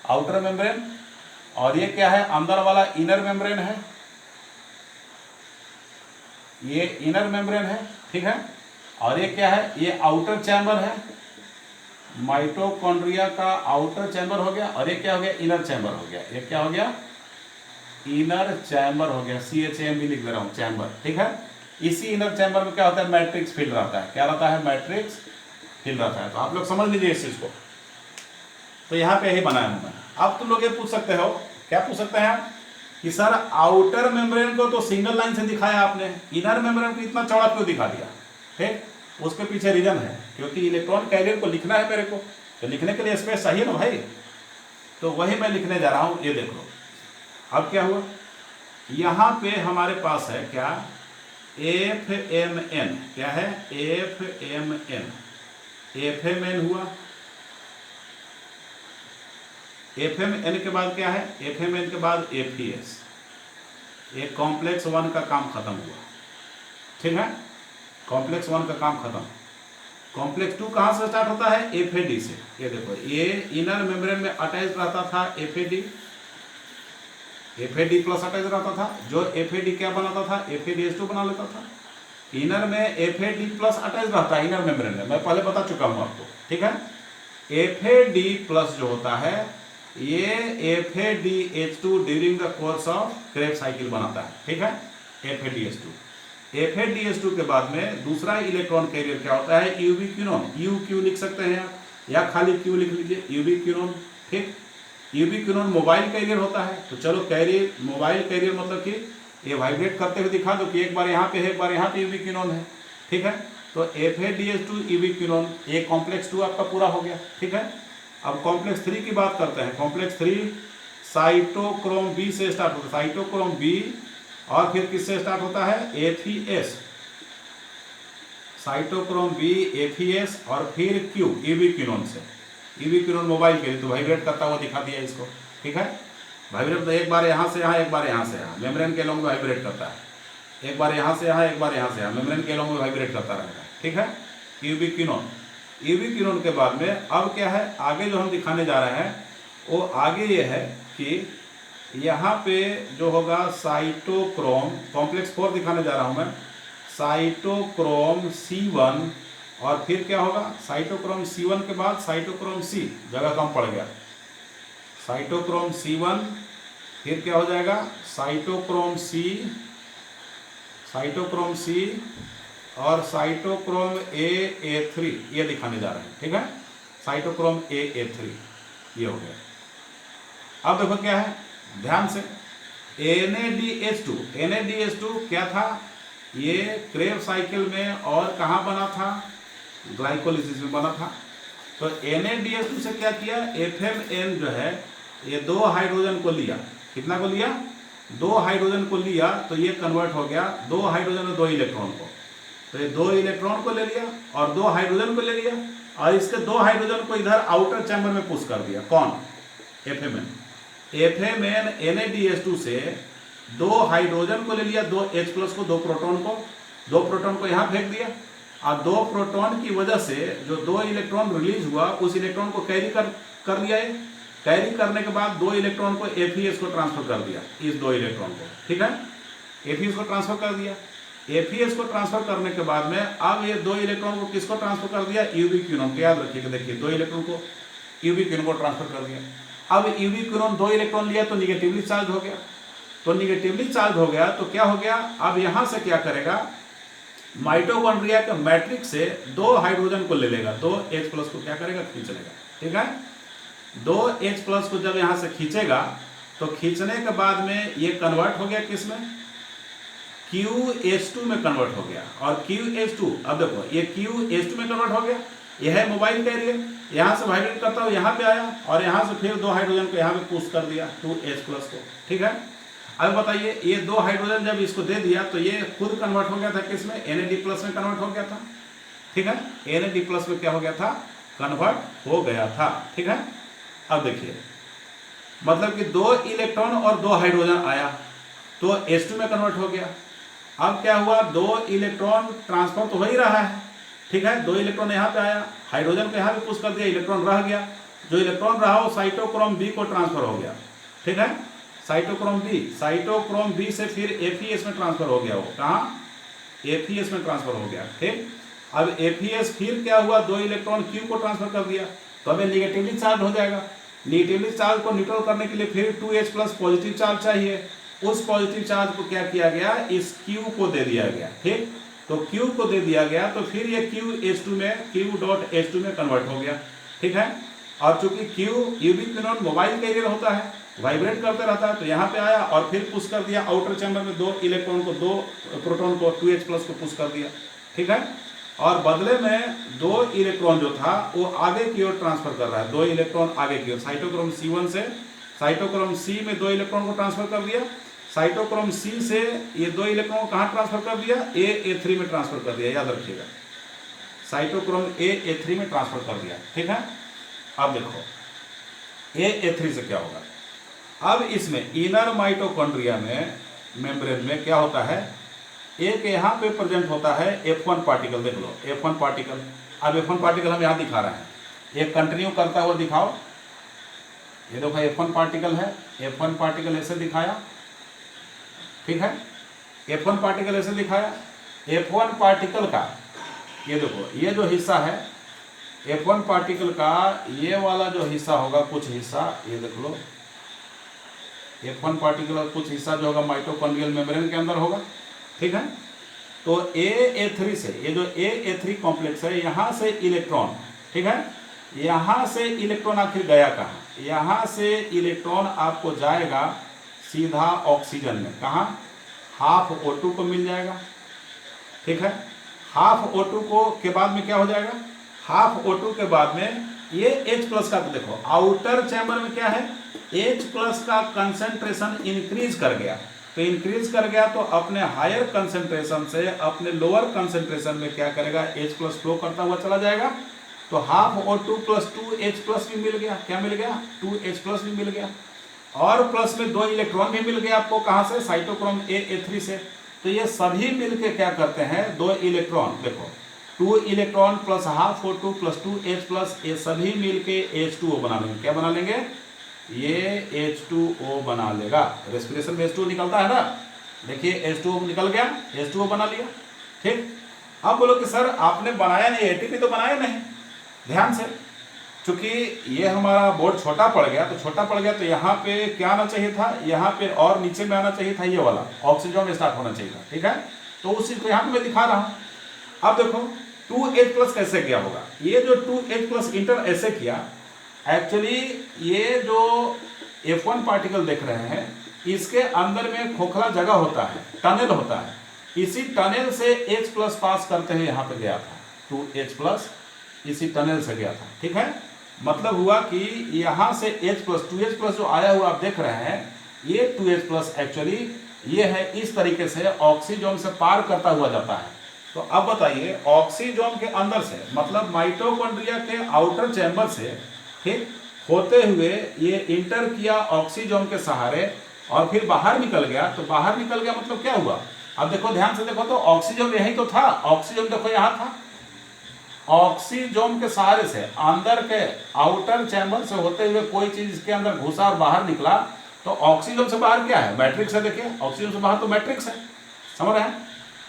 Speaker 1: outer membrane. और ये क्या है? अंदर वाला इनर मेम्ब्रेन है, ये इनर मेम्ब्रेन है, ठीक है। और ये क्या है? ये आउटर चैम्बर है, माइटोकॉन्ड्रिया का आउटर चैम्बर हो गया। और ये क्या हो गया? इनर चैम्बर हो गया। ये क्या हो गया? इनर चैम्बर हो गया, CHAMB लिख दे रहा हूं, चैम्बर, ठीक है। इसी इनर चैम्बर में क्या होता है? मैट्रिक्स फील्ड रहता है। क्या रहता है? मैट्रिक्स फील्ड रहता है। तो आप लोग समझ लीजिए इस चीज को। तो यहाँ पे यही बनाया हूं मैं। अब तुम लोग ये पूछ सकते हो, क्या पूछ सकते हैं कि सर आउटर मेम्ब्रेन को तो सिंगल लाइन से दिखाया आपने, इनर मेम्ब्रेन को इतना चौड़ा क्यों दिखा दिया? ठीक, उसके पीछे रीजन है, क्योंकि इलेक्ट्रॉन कैरियर को लिखना है मेरे को, तो लिखने के लिए स्पेस चाहिए ना भाई। तो वही मैं लिखने जा रहा हूं। ये देखो अब क्या हुआ, यहां पे हमारे पास है क्या? FMN। क्या है? FMN। FMN हुआ। FMN के बाद क्या है? FMN के बाद FES। एक कॉम्प्लेक्स 1 का काम खत्म हुआ, ठीक है। कॉम्प्लेक्स 1 का काम खत्म। कॉम्प्लेक्स 2 कहां से स्टार्ट होता है? FAD से। ये देखो, ये इनर मेम्ब्रेन में अटैच रहता था FAD प्लस अटैच रहता था। जो FAD क्या बनाता था? FADH2 बना लेता था। इनर में FAD प्लस अटैच रहता है इनर मेम्ब्रेन में, मैं पहले बता चुका हूं आपको, ठीक है। FAD प्लस जो होता है, ये FADH2 during the course of Krebs cycle बनाता है, ठीक है। FADH2 के बाद में दूसरा इलेक्ट्रॉन कैरियर क्या होता है? यूबिक्विनोन। UQ लिख सकते हैं आप, या खाली Q लिख लीजिए, यूबिक्विनोन, ठीक। यूबिक्विनोन मोबाइल कैरियर होता है। तो चलो कैरियर, मोबाइल कैरियर मतलब कि ये वाइब्रेट करते हुए दिखा दो कि एक बार यहाँ पे है, एक बार यहाँ पे यूबिक्विनोन है, ठीक है। तो FADH2 यूबिक्विनोन, ये कॉम्प्लेक्स 2 आपका पूरा हो गया, ठीक है। अब कॉम्प्लेक्स 3 की बात करते हैं। कॉम्प्लेक्स 3 साइटोक्रोम B से स्टार्ट होता है, साइटोक्रोम B, और फिर किससे स्टार्ट होता है? FES, साइटोक्रोम B, FES, और फिर Q, यूबिक्विनोन से। यूबिक्विनोन मोबाइल के लिए तो वाइब्रेट करता हुआ दिखा दिया इसको, ठीक है। वाइब्रेट एक बार यहाँ से यहाँ, एक बार यहाँ से यहाँ, मेम्ब्रेन के लॉन्ग में वाइब्रेट करता है। एक बार यहाँ से यहाँ, एक बार यहाँ से यहाँ, मेम्ब्रेन के लॉन्ग में वाइब्रेट करता रहेगा, ठीक है। यूबिक्विनोन के बाद में अब क्या है? आगे जो हम दिखाने जा रहे हैं वो आगे ये है कि यहाँ पे जो होगा साइटोक्रोम, कॉम्प्लेक्स 4 दिखाने जा रहा हूँ मैं, साइटोक्रोम C1, और फिर क्या होगा? साइटोक्रोम C1 के बाद साइटोक्रोम C, जगह कम पड़ गया, साइटोक्रोम C1, फिर क्या हो जाएगा? साइटोक्रोम C, और साइटोक्रोम A3, ये दिखाने जा रहे हैं, ठीक है। साइटोक्रोम A3 ये हो गया। अब देखो क्या है, ध्यान से, NADH2 क्या था? ये क्रेब साइकिल में और कहाँ बना था? ग्लाइकोलिसिस में बना था। तो NaDH2 से क्या किया, FMN जो है ये 2 हाइड्रोजन को लिया, कितना को लिया, 2 हाइड्रोजन को लिया, तो ये कन्वर्ट हो गया 2 हाइड्रोजन और 2 इलेक्ट्रॉन को, तो ये 2 इलेक्ट्रॉन को ले लिया और 2 हाइड्रोजन को ले लिया और इसके 2 हाइड्रोजन को इधर आउटर चैम्बर में पुश कर दिया। कौन, FMN NaDH2 से 2 हाइड्रोजन को ले लिया, 2 H+ को, 2 प्रोटॉन को यहाँ फेंक दिया और 2 प्रोटॉन की वजह से जो 2 इलेक्ट्रॉन रिलीज हुआ उस इलेक्ट्रॉन को कैरी कर लिया है। कैरी करने के बाद 2 इलेक्ट्रॉन को FeS को ट्रांसफर कर दिया, इस 2 इलेक्ट्रॉन को, ठीक है, FeS को ट्रांसफर कर दिया। FeS को ट्रांसफर करने के बाद में अब ये 2 इलेक्ट्रॉन को किसको ट्रांसफर कर दिया, यूबीक्विनोन को, याद रखिएगा, देखिए 2 इलेक्ट्रॉन को यूबीक्विनोन को ट्रांसफर कर दिया। अब यूबीक्विनोन 2 इलेक्ट्रॉन लिया तो निगेटिवली चार्ज हो गया, तो निगेटिवली चार्ज हो गया तो क्या हो गया, अब यहां से क्या करेगा, माइटोकॉन्ड्रिया के मैट्रिक्स से 2 हाइड्रोजन को ले लेगा, 2 H+ को क्या करेगा, खींच लेगा, ठीक है। 2 H+ को जब यहां से खींचेगा तो खींचने के बाद में ये कन्वर्ट हो गया किसमें, QH2 में कन्वर्ट हो गया। और QH2, अब देखो ये QH2 में कन्वर्ट हो गया, यह है मोबाइल कैरियर, यहां से वाइब्रेट करता हुआ यहां पे आया और यहां से फिर 2 हाइड्रोजन को यहां पे पुश कर दिया 2 H+ को, ठीक है। अब बताइए ये 2 हाइड्रोजन जब इसको दे दिया तो ये खुद कन्वर्ट हो गया था किसमें, NAD+ में कन्वर्ट हो गया था, ठीक है, NAD+ में क्या हो गया था, कन्वर्ट हो गया था, ठीक है। अब देखिए मतलब कि 2 इलेक्ट्रॉन और 2 हाइड्रोजन आया तो H2 में कन्वर्ट हो गया। अब क्या हुआ, 2 इलेक्ट्रॉन ट्रांसफर तो हो ही रहा है, ठीक है, 2 इलेक्ट्रॉन यहाँ पे आया, हाइड्रोजन को यहाँ पे पुश कर दिया, इलेक्ट्रॉन रह गया, जो इलेक्ट्रॉन रहा वो साइटोक्रोम B को ट्रांसफर हो गया, ठीक है, साइटोक्रोम B से फिर FeS में ट्रांसफर हो गया, वो कहाँ, FeS में ट्रांसफर हो गया, ठीक। अब FeS फिर क्या हुआ, 2 इलेक्ट्रॉन Q को ट्रांसफर कर दिया, तो अब निगेटिवली चार्ज हो जाएगा, निगेटिवली चार्ज को न्यूट्रल करने के लिए फिर 2H+ पॉजिटिव चार्ज चाहिए, उस पॉजिटिव चार्ज को क्या किया गया, इस Q को दे दिया गया, ठीक। तो Q को दे दिया गया तो फिर ये QH2 में, Q.H2 में कन्वर्ट हो गया, ठीक है। और चूंकि Q यूबीक्विनोन मोबाइल कैरियर होता है, वाइब्रेट करते रहता है, तो यहाँ पे आया और फिर पुश कर दिया आउटर चैम्बर में 2 इलेक्ट्रॉन को, 2 प्रोटॉन को, 2H+ को पुश कर दिया, ठीक है। और बदले में 2 इलेक्ट्रॉन जो था वो आगे की ओर ट्रांसफर कर रहा है, 2 इलेक्ट्रॉन आगे की ओर, साइटोक्रोम C1 से साइटोक्रोम C में 2 इलेक्ट्रॉन को ट्रांसफर कर दिया, साइटोक्रोम C से ये 2 इलेक्ट्रॉन को कहाँ ट्रांसफर कर दिया, A3 में ट्रांसफर कर दिया, याद रखिएगा, साइटोक्रोम A3 में ट्रांसफर कर दिया, ठीक है। अब देखो A3 से क्या होगा, अब इसमें इनर माइटोकॉन्ड्रिया में मेम्ब्रेन में क्या होता है, एक यहाँ पे प्रेजेंट होता है F1 पार्टिकल, देख लो F1 पार्टिकल। अब F1 पार्टिकल हम यहाँ दिखा रहे हैं, एक कंटिन्यू करता हुआ दिखाओ, ये देखो F1 पार्टिकल है, F1 पार्टिकल ऐसे दिखाया, ठीक है, F1 पार्टिकल ऐसे दिखाया। F1 पार्टिकल का ये देखो, ये जो हिस्सा है F1 पार्टिकल का, ये वाला जो हिस्सा होगा, कुछ हिस्सा ये देख लो, F1 पार्टिकल का कुछ हिस्सा जो होगा माइटोकॉन्ड्रियल मेम्ब्रेन के अंदर होगा, ठीक है। तो A3 से, ये जो A3 कॉम्प्लेक्स है, यहाँ से इलेक्ट्रॉन, ठीक है, यहाँ से इलेक्ट्रॉन आखिर गया कहाँ, यहाँ से इलेक्ट्रॉन आपको जाएगा सीधा ऑक्सीजन में, कहाँ, हाफ O2 को मिल जाएगा, ठीक है। हाफ O2 को के बाद में क्या हो जाएगा, हाफ O2 के बाद में ये H+ का, देखो आउटर चैम्बर में क्या है, H+ का कंसेंट्रेशन इंक्रीज कर गया, तो इंक्रीज कर गया तो अपने हायर कंसेंट्रेशन से अपने लोअर कंसेंट्रेशन में क्या करेगा, H+ फ्लो करता हुआ चला जाएगा, तो हाफ O2 + 2H+ भी मिल गया, क्या मिल गया, 2H+ भी मिल गया, और प्लस में 2 इलेक्ट्रॉन भी मिल गया आपको, कहाँ से, साइटोक्रोम A3 से। तो ये सभी मिलके क्या करते हैं, 2 इलेक्ट्रॉन, देखो 2 electron plus half O2 + 2H+, ये सभी मिलके H2O बना लेंगे, क्या बना लेंगे, ये H2O बना लेगा। रेस्पिरेशन में H2O निकलता है ना, देखिए H2O निकल गया, H2O बना लिया, ठीक। अब बोलो कि सर आपने बनाया नहीं, ATP तो बनाया नहीं, ध्यान से, चूंकि ये हमारा बोर्ड छोटा पड़ गया, तो छोटा पड़ गया तो यहाँ पे क्या आना चाहिए था, यहाँ पे और नीचे में आना चाहिए था, ये वाला ऑक्सीजन में स्टार्ट होना चाहिए था, ठीक है। तो उस चीज को यहाँ पे मैं दिखा रहा हूँ। अब देखो 2H+ कैसे किया होगा, ये जो 2H+ इंटर ऐसे किया, एक्चुअली ये जो F1 पार्टिकल देख रहे हैं, इसके अंदर में खोखला जगह होता है, टनल होता है, इसी टनल से H+ पास करते हुए यहाँ पे गया था 2H+, इसी टनल से गया था, ठीक है। मतलब हुआ कि यहाँ से H प्लस 2H+ जो आया हुआ आप देख रहे हैं, ये 2H+ एक्चुअली ये है इस तरीके से ऑक्सीजन से पार करता हुआ जाता है। तो अब बताइए ऑक्सीजन के अंदर से मतलब माइटोकॉन्ड्रिया के आउटर चैम्बर से ठीक होते हुए ये इंटर किया ऑक्सीजन के सहारे और फिर बाहर निकल गया। तो बाहर निकल गया मतलब क्या हुआ, अब देखो ध्यान से देखो तो ऑक्सीजन यही तो था, ऑक्सीजन देखो यहाँ था, ऑक्सीजन के सहारे से अंदर के आउटर चैम्बर से होते हुए कोई चीज इसके अंदर घुसा और बाहर निकला। तो ऑक्सीजन से बाहर क्या है, मैट्रिक्स है। देखिए ऑक्सीजन से बाहर तो मैट्रिक्स है, समझ रहे हैं।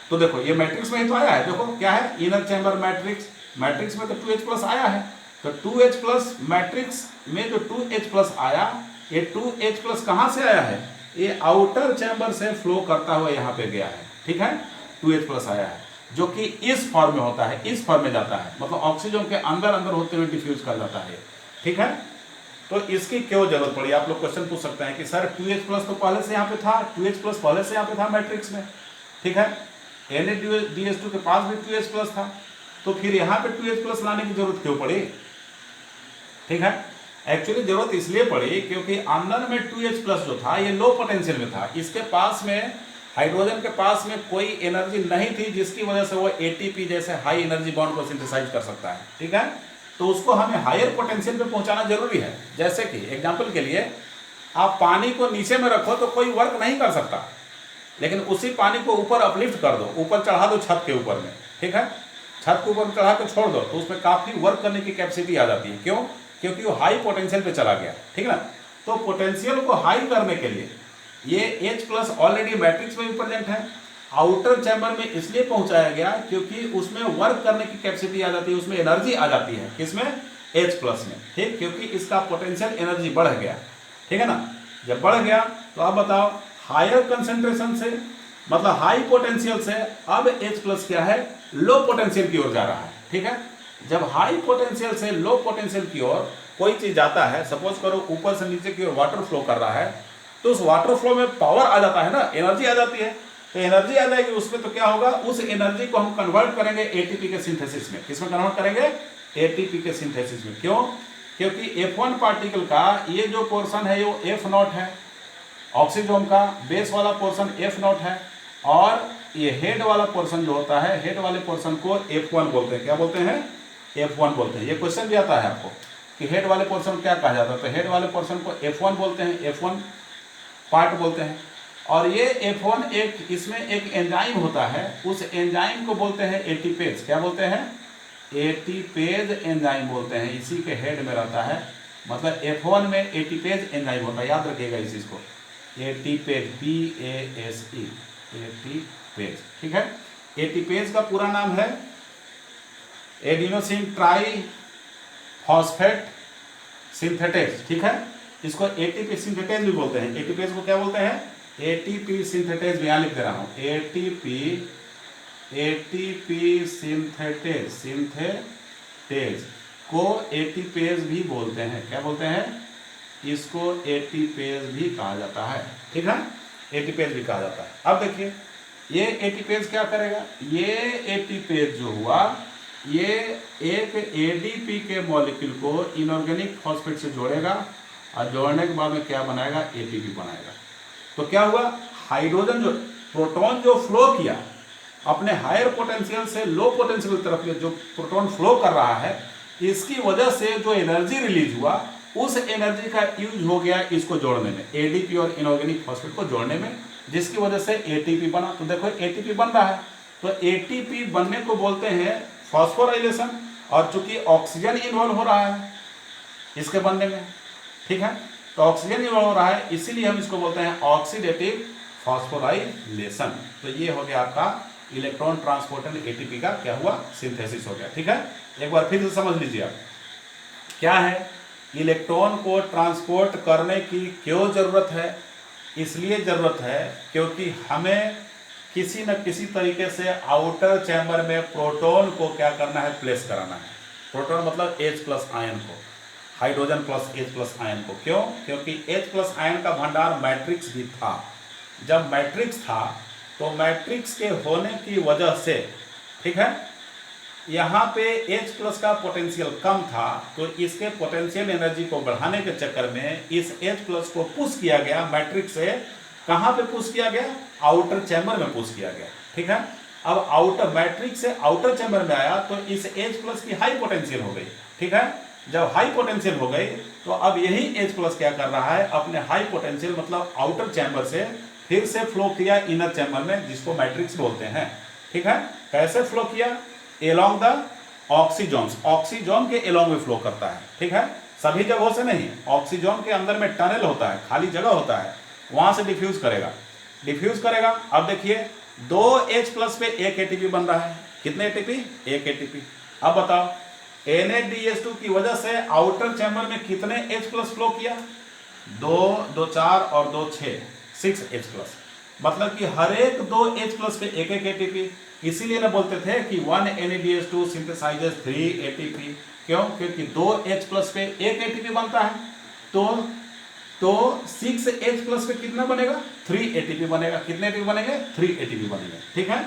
Speaker 1: तो देखो ये मैट्रिक्स में ही तो आया है, देखो क्या है इनर चैम्बर मैट्रिक्स, मैट्रिक्स में तो 2H+ आया है। तो 2H+ मैट्रिक्स में जो 2H+ आया, ये 2H+ कहाँ से आया है, ये आउटर चैम्बर से फ्लो करता हुआ यहाँ पे गया है, ठीक है। 2H+ आया है जो कि इस फॉर्म में होता है, इस फॉर्म में जाता है, मतलब ऑक्सीजन के अंदर अंदर होते हुए डिफ्यूज कर जाता है, ठीक है। तो इसकी क्यों जरूरत पड़ी, आप लोग क्वेश्चन पूछ सकते हैं कि सर 2H+ तो पहले से यहाँ पे था, 2H+ पहले से यहाँ पे था मैट्रिक्स में, ठीक है। NaDH2 के पास भी 2H+ था, तो फिर यहाँ पे 2H+ लाने की जरूरत क्यों पड़ी, ठीक है। एक्चुअली जरूरत इसलिए पड़ी क्योंकि अंदर में 2H+ जो था ये लो पोटेंशियल में था, इसके पास में हाइड्रोजन के पास में कोई एनर्जी नहीं थी जिसकी वजह से वो ATP जैसे हाई एनर्जी बॉन्ड को सिंथेसाइज कर सकता है, ठीक है। तो उसको हमें हायर पोटेंशियल पे पहुंचाना जरूरी है। जैसे कि एग्जांपल के लिए आप पानी को नीचे में रखो तो कोई वर्क नहीं कर सकता, लेकिन उसी पानी को ऊपर अपलिफ्ट कर दो, ऊपर चढ़ा दो छत के ऊपर में, ठीक है, छत के ऊपर चढ़ा के छोड़ दो तो उसमें काफी वर्क करने की कैपेसिटी आ जाती है। क्यों, क्योंकि वो हाई पोटेंशियल पे चला गया, ठीक है ना। तो पोटेंशियल को हाई करने के लिए ये H+ ऑलरेडी मैट्रिक्स में भी प्रेजेंट है, आउटर चैम्बर में इसलिए पहुंचाया गया क्योंकि उसमें वर्क करने की कैपेसिटी आ जाती है, उसमें एनर्जी आ जाती है, किसमें, H+ में, ठीक, क्योंकि इसका पोटेंशियल एनर्जी बढ़ गया, ठीक है ना। जब बढ़ गया तो आप बताओ हायर कंसेंट्रेशन से मतलब हाई पोटेंशियल से अब H+ क्या है, लो पोटेंशियल की ओर जा रहा है, ठीक है। जब हाई पोटेंशियल से लो पोटेंशियल की ओर कोई चीज जाता है, सपोज करो ऊपर से नीचे की ओर वाटर फ्लो कर रहा है, तो उस वाटर फ्लो में पावर आ जाता है ना, एनर्जी आ जाती है। तो एनर्जी आ जाएगी उसमें, तो क्या होगा, उस एनर्जी को हम कन्वर्ट करेंगे ATP के सिंथेसिस में। किसमें कन्वर्ट करेंगे, ATP के सिंथेसिस में। क्यों, क्योंकि F1 पार्टिकल का ये जो पोर्शन है वो F0 है, ऑक्सीजन का बेस वाला पोर्शन F0 है, और ये हेड वाला पोर्शन जो होता है, हेड वाले पोर्शन को F1 बोलते हैं। क्या बोलते हैं, F1 बोलते हैं। ये क्वेश्चन भी आता है आपको कि हेड वाले पोर्शन क्या कहा जाता है, तो हेड वाले पोर्शन को F1 बोलते हैं, F1 पार्ट बोलते हैं। और ये F1 एक इसमें एक एंजाइम होता है, उस एंजाइम को बोलते हैं एटीपेज। क्या बोलते हैं, एटीपेज एंजाइम बोलते हैं, इसी के हेड में रहता है। मतलब F1 में एटीपेज एंजाइम होता है, याद रखिएगा इस चीज को, एटीपेज, PASE, एटीपेज, ठीक है। एटीपेज का पूरा नाम है एडिनोसिन ट्राई फॉस्फेट सिंथेटेज, ठीक है। इसको ATP सिंथेटेज भी बोलते हैं। एटीपेज को क्या बोलते हैं, ATP सिंथेटेज, यहाँ लिख दे रहा हूँ, ATP सिंथेटेज को एटीपेज भी बोलते हैं। क्या बोलते हैं, इसको एटीपेज भी कहा जाता है, ठीक है, एटीपेज भी कहा जाता है। अब देखिए ये एटीपेज क्या करेगा, ये एटीपेज जो हुआ ये एक ADP के मॉलिक्यूल को इनऑर्गेनिक फॉस्फेट से जोड़ेगा और जोड़ने के बाद में क्या बनाएगा, ATP बनाएगा। तो क्या हुआ, हाइड्रोजन जो प्रोटॉन जो फ्लो किया अपने हायर पोटेंशियल से लो पोटेंशियल की तरफ, जो प्रोटॉन फ्लो कर रहा है, इसकी वजह से जो एनर्जी रिलीज हुआ उस एनर्जी का यूज हो गया इसको जोड़ने में, ADP और इनऑर्गेनिक फॉस्फेट को जोड़ने में, जिसकी वजह से ATP बना। तो देखो ATP बन रहा है, तो ATP बनने को बोलते हैं फॉस्फोराइलेशन, और चूंकि ऑक्सीजन इन्वॉल्व हो रहा है इसके बनने में, ठीक है, तो ऑक्सीजन इन्वॉल्व हो रहा है इसीलिए हम इसको बोलते हैं ऑक्सीडेटिव फॉस्फोराइलेशन। तो ये हो गया आपका इलेक्ट्रॉन ट्रांसपोर्टर ATP का क्या हुआ, सिंथेसिस हो गया, ठीक है। एक बार फिर से समझ लीजिए आप क्या है, इलेक्ट्रॉन को ट्रांसपोर्ट करने की क्यों जरूरत है, इसलिए जरूरत है क्योंकि हमें किसी न किसी तरीके से आउटर चैम्बर में प्रोटॉन को क्या करना है, प्लेस कराना है। प्रोटॉन मतलब H+ आयन को, हाइड्रोजन प्लस H+ आयन को। क्यों, क्योंकि H+ आयन का भंडार मैट्रिक्स भी था। जब मैट्रिक्स था तो मैट्रिक्स के होने की वजह से, ठीक है, यहाँ पे H प्लस का पोटेंशियल कम था, तो इसके पोटेंशियल एनर्जी को बढ़ाने के चक्कर में इस H प्लस को पुश किया गया मैट्रिक्स से। कहाँ पे पुश किया गया? आउटर चैम्बर में पुश किया गया। ठीक है, अब आउटर मैट्रिक्स से आउटर चैम्बर में आया तो इस H प्लस की हाई पोटेंशियल हो गई। ठीक है, जब हाई पोटेंशियल हो गई तो अब यही H प्लस क्या कर रहा है, अपने हाई पोटेंशियल मतलब आउटर चैम्बर से फिर से फ्लो किया इनर चैम्बर में, जिसको मैट्रिक्स बोलते हैं। ठीक है, कैसे फ्लो किया? एलॉन्ग द ऑक्सीजोन्स, ऑक्सीजोन के एलॉन्ग में फ्लो करता है। ठीक है, सभी जगहों से नहीं, ऑक्सीजोन के अंदर में टनल होता है, खाली जगह होता है, वहां से डिफ्यूज करेगा, डिफ्यूज करेगा। अब देखिए 2H प्लस पे 1 ATP बन रहा है। कितने ATP? 1 ATP। अब बताओ NaDH2 की वजह से आउटर चैम्बर में कितने H प्लस फ्लो किया? 2, 2 4 और 2 6, 6H प्लस। मतलब कि हर एक 2H प्लस पे 1 ATP। इसीलिए ना बोलते थे कि 1 NaDH2 सिंथेसाइजेस 3 ATP। क्यों? क्योंकि 2H प्लस पे 1 ATP बनता है, तो 6H प्लस पे कितना बनेगा? 3 ATP बनेगा। कितने ATP बनेंगे? 3 ATP बनेंगे। ठीक है,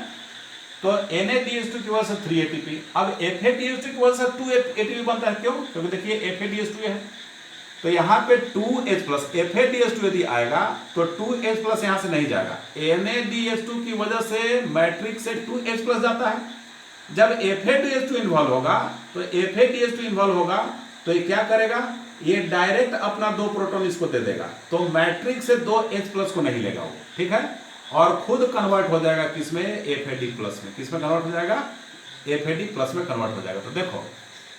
Speaker 1: तो NaDH2 की वजह से 3 ATP। अब FADH2 की वजह से 2 ATP बनता है। क्यों? क्योंकि देखिए FADH2 है, तो यहाँ पे 2H प्लस FADH2 यदि आएगा तो 2H प्लस यहाँ से नहीं जाएगा। NaDH2 की वजह से मैट्रिक्स से 2H प्लस जाता है। जब FADH2 इन्वॉल्व होगा तो ये क्या करेगा? ये डायरेक्ट अपना 2 प्रोटॉन इसको दे देगा, तो मैट्रिक्स से 2H प्लस को नहीं लेगा वो। ठीक है, और खुद कन्वर्ट हो जाएगा किसमें? FAD प्लस में। किसमें कन्वर्ट हो जाएगा? FAD प्लस में कन्वर्ट हो जाएगा। तो देखो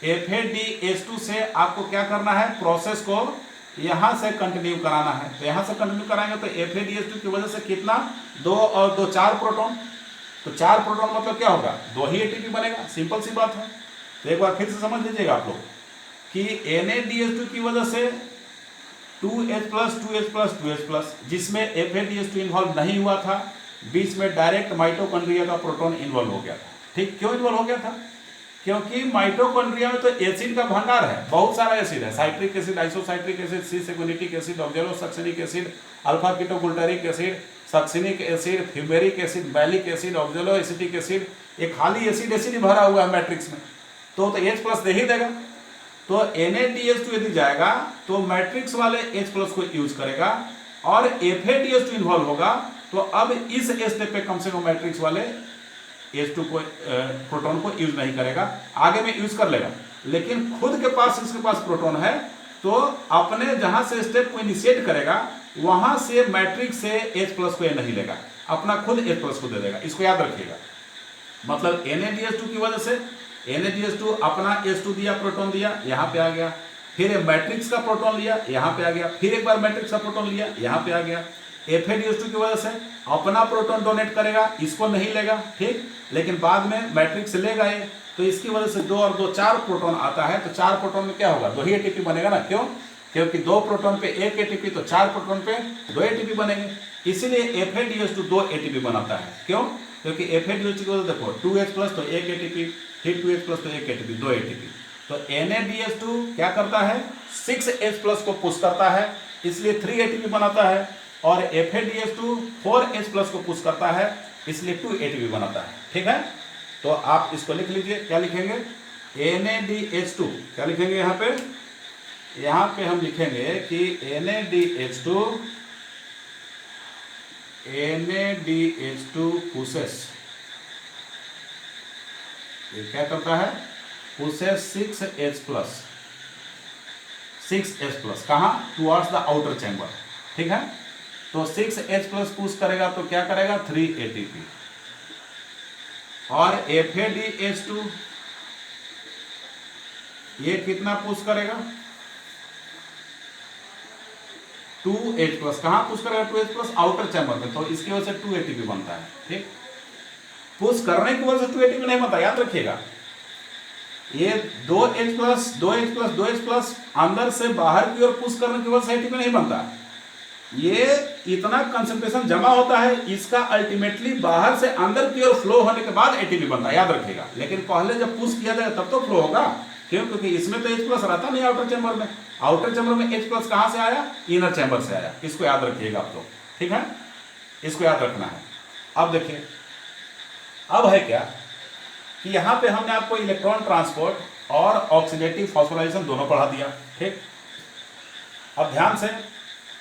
Speaker 1: FADH2 से आपको क्या करना है? प्रोसेस को यहां से कंटिन्यू कराना है। तो यहां से कंटिन्यू कराएंगे तो FADH2 की वजह से कितना? 2 और 2 4 प्रोटॉन। तो 4 प्रोटॉन मतलब क्या होगा? 2 ही ATP बनेगा। सिंपल सी बात है। तो एक बार फिर से समझ लीजिएगा आप लोग कि NaDH2 की वजह से 2H plus 2H plus 2H plus, जिसमें FADH2 इन्वॉल्व नहीं हुआ था, बीच में डायरेक्ट माइटोकॉन्ड्रिया का प्रोटॉन इन्वॉल्व हो गया था। ठीक, क्यों इन्वॉल्व हो गया था? क्योंकि माइटोकॉन्ड्रिया में तो एसिड का भंडार है, बहुत सारा एसिड है। Citric acid, isocitric acid, cis aconitic acid, oxalosuccinic acid, alpha ketoglutaric acid, succinic acid, fumaric acid, malic acid, oxaloacetic acid. ये खाली एसिड ही भरा हुआ है मैट्रिक्स में, तो H प्लस दे ही देगा। तो NaDH2 यदि जाएगा तो मैट्रिक्स वाले H प्लस को यूज करेगा, और FADH2 इन्वॉल्व होगा तो अब इस स्टेप पे कम से कम मैट्रिक्स वाले H2 को प्रोटॉन को यूज नहीं करेगा। आगे में यूज कर लेगा, लेकिन खुद के पास इसके पास प्रोटॉन है, तो अपने जहां से स्टेप को इनिशिएट करेगा वहां से मैट्रिक्स से H प्लस को ये नहीं लेगा, अपना खुद H प्लस को दे देगा। इसको याद रखिएगा। मतलब NaDH2 की वजह से NaDH2 अपना H2 दिया, प्रोटॉन दिया, यहाँ पे आ गया, फिर मैट्रिक्स का प्रोटॉन लिया, यहाँ पे आ गया, फिर एक बार मैट्रिक्स का प्रोटॉन लिया, यहाँ पे आ गया। FADH2 की वजह से अपना प्रोटॉन डोनेट करेगा, इसको नहीं लेगा। ठीक, लेकिन बाद में मैट्रिक्स लेगा ये, तो इसकी वजह से 2 और 2 4 प्रोटॉन आता है। तो 4 प्रोटॉन में क्या होगा? 2 ही ATP बनेगा ना। क्यों? क्योंकि 2 प्रोटॉन पे 1 ATP, तो 4 प्रोटॉन पे 2 ATP बनेंगे। इसीलिए FADH2 2 ATP बनाता है। क्यों? क्योंकि FADH2 की वजह देखो 2H प्लस तो 1 ATP, फिर 2H प्लस तो 1 ATP, 2 ATP। तो NaDH2 क्या करता है? 6H प्लस को पुश करता है, इसलिए 3 ATP बनाता है, और FADH2 4H प्लस को पुश करता है, इसलिए 2 ATP बनाता है। ठीक है, तो आप इसको लिख लीजिए। क्या लिखेंगे? NaDH2 क्या लिखेंगे यहाँ पे? यहाँ पे हम लिखेंगे कि NaDH2 पुशेस, ये क्या करता है? Pushes 6H plus, 6H plus कहाँ? Towards the outer chamber. ठीक है, तो 6H प्लस पुश करेगा तो क्या करेगा? 3 ATP। और FADH2 ये कितना पुश करेगा? 2H plus. कहाँ पुश करेगा? 2H प्लस आउटर चैम्बर में, तो इसकी वजह से 2 ATP बनता है। ठीक, पुश करने की वजह से 2 ATP नहीं बनता, याद रखिएगा। ये 2H plus 2H plus 2H plus अंदर से बाहर की ओर पुश करने की वजह से ATP नहीं बनता। ये इतना कंसंट्रेशन जमा होता है, इसका अल्टीमेटली बाहर से अंदर की ओर फ्लो होने के बाद ATP बनता है, याद रखिएगा। लेकिन पहले जब पुश किया जाए तब तो फ्लो होगा। क्यों? क्योंकि इसमें तो H प्लस रहता नहीं आउटर चैम्बर में। आउटर चैम्बर में H प्लस कहां से आया? इनर चैम्बर से आया। इसको याद रखिएगा आप लोग। ठीक है, इसको याद रखना है। अब देखिए, अब है क्या? कि यहाँ पे हमने आपको इलेक्ट्रॉन ट्रांसपोर्ट और ऑक्सीडेटिव फॉस्फोराइलेशन दोनों पढ़ा दिया। ठीक, अब ध्यान से,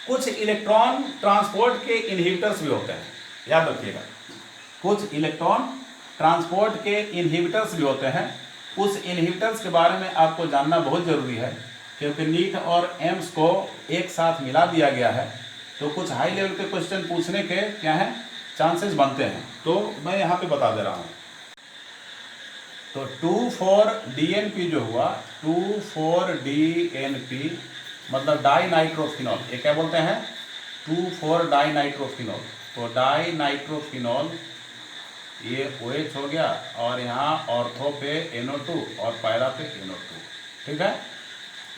Speaker 1: कुछ इलेक्ट्रॉन ट्रांसपोर्ट के इनहिबिटर्स भी होते हैं, याद रखिएगा, कुछ इलेक्ट्रॉन ट्रांसपोर्ट के इनहिबिटर्स भी होते हैं। उस इनहिबिटर्स के बारे में आपको जानना बहुत ज़रूरी है, क्योंकि नीट और एम्स को एक साथ मिला दिया गया है, तो कुछ हाई लेवल के क्वेश्चन पूछने के क्या है चांसेस बनते हैं। तो मैं यहाँ पे बता दे रहा हूँ। तो 2,4-DNP जो हुआ, 2,4-DNP मतलब डाई नाइट्रोफिनॉल, ये क्या बोलते हैं, 2,4-डाई नाइट्रोफिनॉल। तो डाई नाइट्रोफिनॉल ये OH हो गया, और यहाँ ऑर्थो पे NO2 और पैरा पे NO2। ठीक है,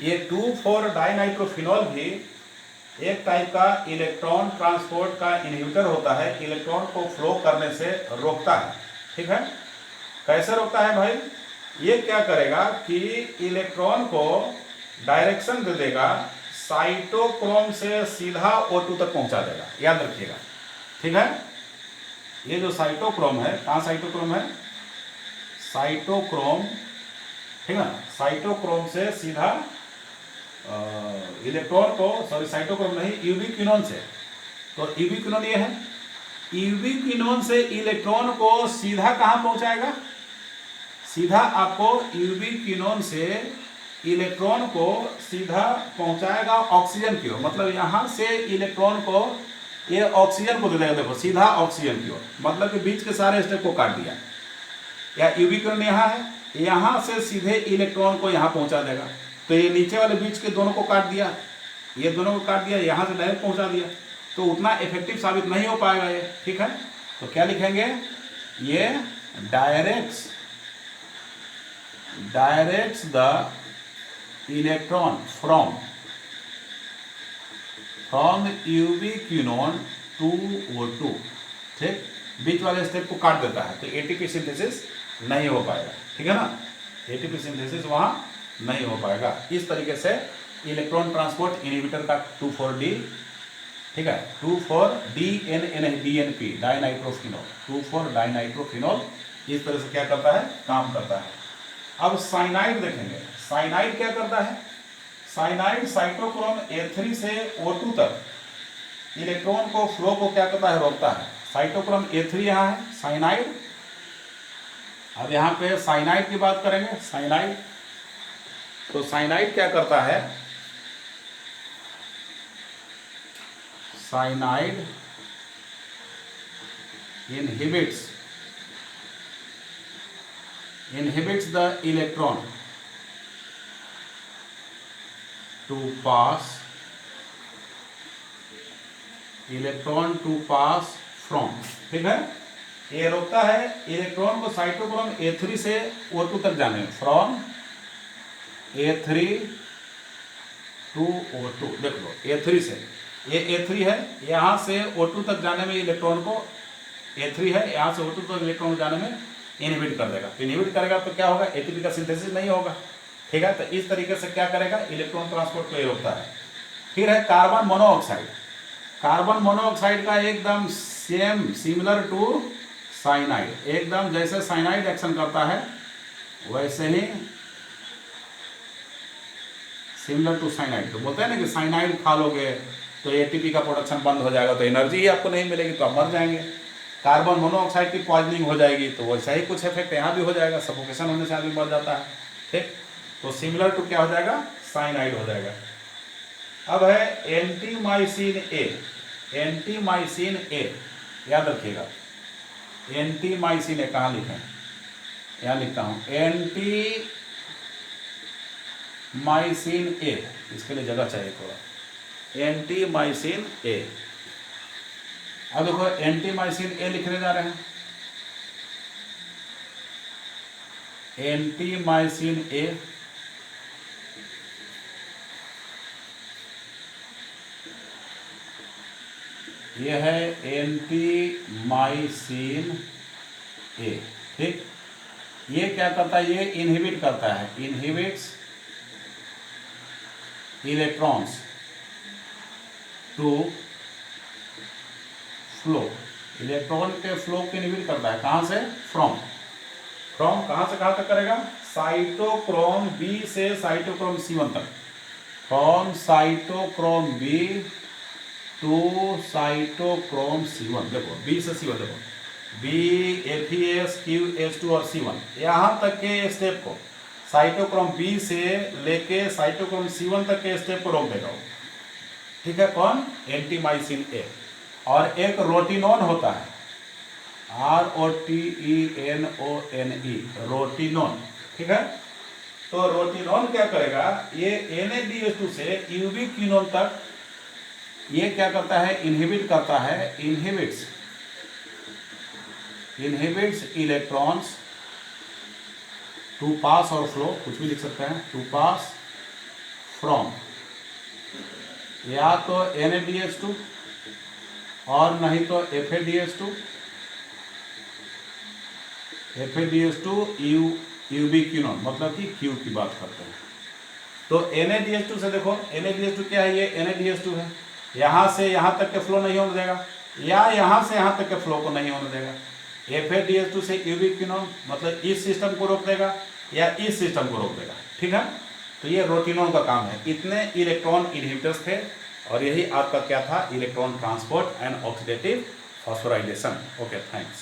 Speaker 1: ये 2,4-डाई नाइट्रोफिनॉल भी एक टाइप का इलेक्ट्रॉन ट्रांसपोर्ट का इनहिबिटर होता है, इलेक्ट्रॉन को फ्लो करने से रोकता है। ठीक है, कैसे रोकता है भाई, ये क्या करेगा कि इलेक्ट्रॉन को डायरेक्शन दे देगा, साइटोक्रोम से सीधा O2 तक पहुंचा देगा, याद रखिएगा। ठीक है, ये जो साइटोक्रोम है, कहाँ साइटोक्रोम है, साइटोक्रोम, ठीक है, साइटोक्रोम से सीधा इलेक्ट्रॉन को, सॉरी साइटोक्रोम नहीं, यूबिक्विनोन से, तो यूबिक्विनोन ये है, यूबिक्विनोन से इलेक्ट्रॉन को सीधा कहाँ पहुंचाएगा, सीधा आपको यूबिक्विनोन से इलेक्ट्रॉन को सीधा पहुंचाएगा ऑक्सीजन की ओर, मतलब यहाँ से इलेक्ट्रॉन को ये ऑक्सीजन को दे देगा, देखो सीधा ऑक्सीजन की ओर, मतलब कि बीच के सारे स्टेप को काट दिया। या यूबिक्विनोन यहाँ है, यहाँ से सीधे इलेक्ट्रॉन को यहाँ पहुंचा देगा, तो ये नीचे वाले बीच के दोनों को काट दिया, ये दोनों को काट दिया, यहाँ से डायरेक्ट पहुंचा दिया, तो उतना इफेक्टिव साबित नहीं हो पाएगा ये। ठीक है, तो क्या लिखेंगे, ये directs the electron from ubiquinone to O2। ठीक, बीच वाले स्टेप को काट देता है, तो एटीपी सिंथेसिस नहीं हो पाएगा। ठीक है ना, एटीपी सिंथेसिस वहाँ नहीं हो पाएगा। इस तरीके से इलेक्ट्रॉन ट्रांसपोर्ट इनहिबिटर का 2,4-D, ठीक है, 2,4-DNP डाइनाइट्रोफिनॉल, 2,4-डाइनाइट्रोफिनॉल इस तरह से क्या करता है, काम करता है। अब साइनाइड देखेंगे, साइनाइड क्या करता है, साइनाइड साइटोक्रोम A3 से O2 तक इलेक्ट्रॉन को फ्लो को क्या करता है, रोकता है। साइटोक्रोम A3 यहाँ है साइनाइड। अब यहाँ पे साइनाइड की बात करेंगे, साइनाइड, तो साइनाइड क्या करता है, cyanide inhibits the electron to pass from, ठीक है, ये रोकता है इलेक्ट्रॉन को साइटोक्रोम A3 से O2 तक जाने में, फ्रॉम A3 टू O2। देख लो A3 से, ये A3 है, यहाँ से O2 तक जाने में इलेक्ट्रॉन को, A3 है, यहाँ से O2 तक इलेक्ट्रॉन जाने में इनहिबिट कर देगा। तो इनहिबिट करेगा तो क्या होगा, एटीपी का सिंथेसिस नहीं होगा। ठीक है, तो इस तरीके से क्या करेगा, इलेक्ट्रॉन ट्रांसपोर्ट को ये रोकता है। फिर है कार्बन मोनोऑक्साइड, कार्बन मोनोऑक्साइड का एकदम सेम सिमिलर टू साइनाइड, एकदम जैसे साइनाइड एक्शन करता है वैसे ही सिमिलर टू साइनाइड। तो बोलते हैं ना कि साइनाइड खा लोगे तो एटीपी का प्रोडक्शन बंद हो जाएगा, तो एनर्जी ही आपको नहीं मिलेगी, तो आप मर जाएंगे। कार्बन मोनोऑक्साइड की पॉइजनिंग हो जाएगी, तो वैसा ही कुछ इफेक्ट यहाँ भी हो जाएगा, सफोकेशन होने से आदमी मर जाता है। ठीक, तो सिमिलर टू क्या हो जाएगा, साइनाइड हो जाएगा। अब है एंटीमाइसिन ए, एंटीमाइसिन ए याद रखिएगा, एंटीमाइसिन ए कहाँ लिखे हैं, यहाँ लिखता हूँ एंटीमाइसिन ए, इसके लिए जगह चाहिए थोड़ा, एंटीमाइसिन ए। अब देखो एंटीमाइसिन ए लिखने जा रहे हैं, एंटीमाइसिन ए, ये है एंटीमाइसिन ए। ठीक, ये क्या करता है, ये इनहिबिट करता है, inhibits electrons to flow, electron के फ्लो को इनहिबिट करता है, कहाँ से, फ्रॉम फ्रॉम कहाँ से कहाँ तक करेगा, साइटोक्रोम बी से साइटोक्रोम C1 तक, from cytochrome B to cytochrome C1। देखो बी से C1, देखो बी FeS QH2 और C1 यहाँ तक के स्टेप को साइटोक्रोम बी से लेके साइटोक्रोम C1 तक के स्टेप को रोक देगा वो, ठीक है। कौन, एंटीमाइसिन ए। और एक रोटिनोन होता है, ROTENONE, रोटिनोन, ठीक है। तो रोटिनोन क्या करेगा, ये NADH2 से यूबिक्विनोन तक ये क्या करता है, इनहिबिट करता है, इनहिबिट्स इलेक्ट्रॉन्स टू पास और फ्लो, कुछ भी लिख सकते हैं, टू पास फ्रॉम या तो NADH2 और नहीं तो FADH2 यूबिक्विनोन, मतलब कि Q की बात करते हैं। तो NADH2 से देखो, NADH2 क्या है, ये NADH2 है, यहाँ से यहाँ तक के फ्लो नहीं होने देगा, या यहाँ से यहाँ तक के फ्लो को नहीं होने देगा। FADH2 से यूबिक्विनोन, मतलब इस सिस्टम को रोक देगा या इस सिस्टम को रोक देगा, ठीक है। तो ये रोटिनोन का काम है। इतने इलेक्ट्रॉन इनहिबिटर्स थे और यही आपका क्या था, electron transport and oxidative phosphorylation. Okay, thanks.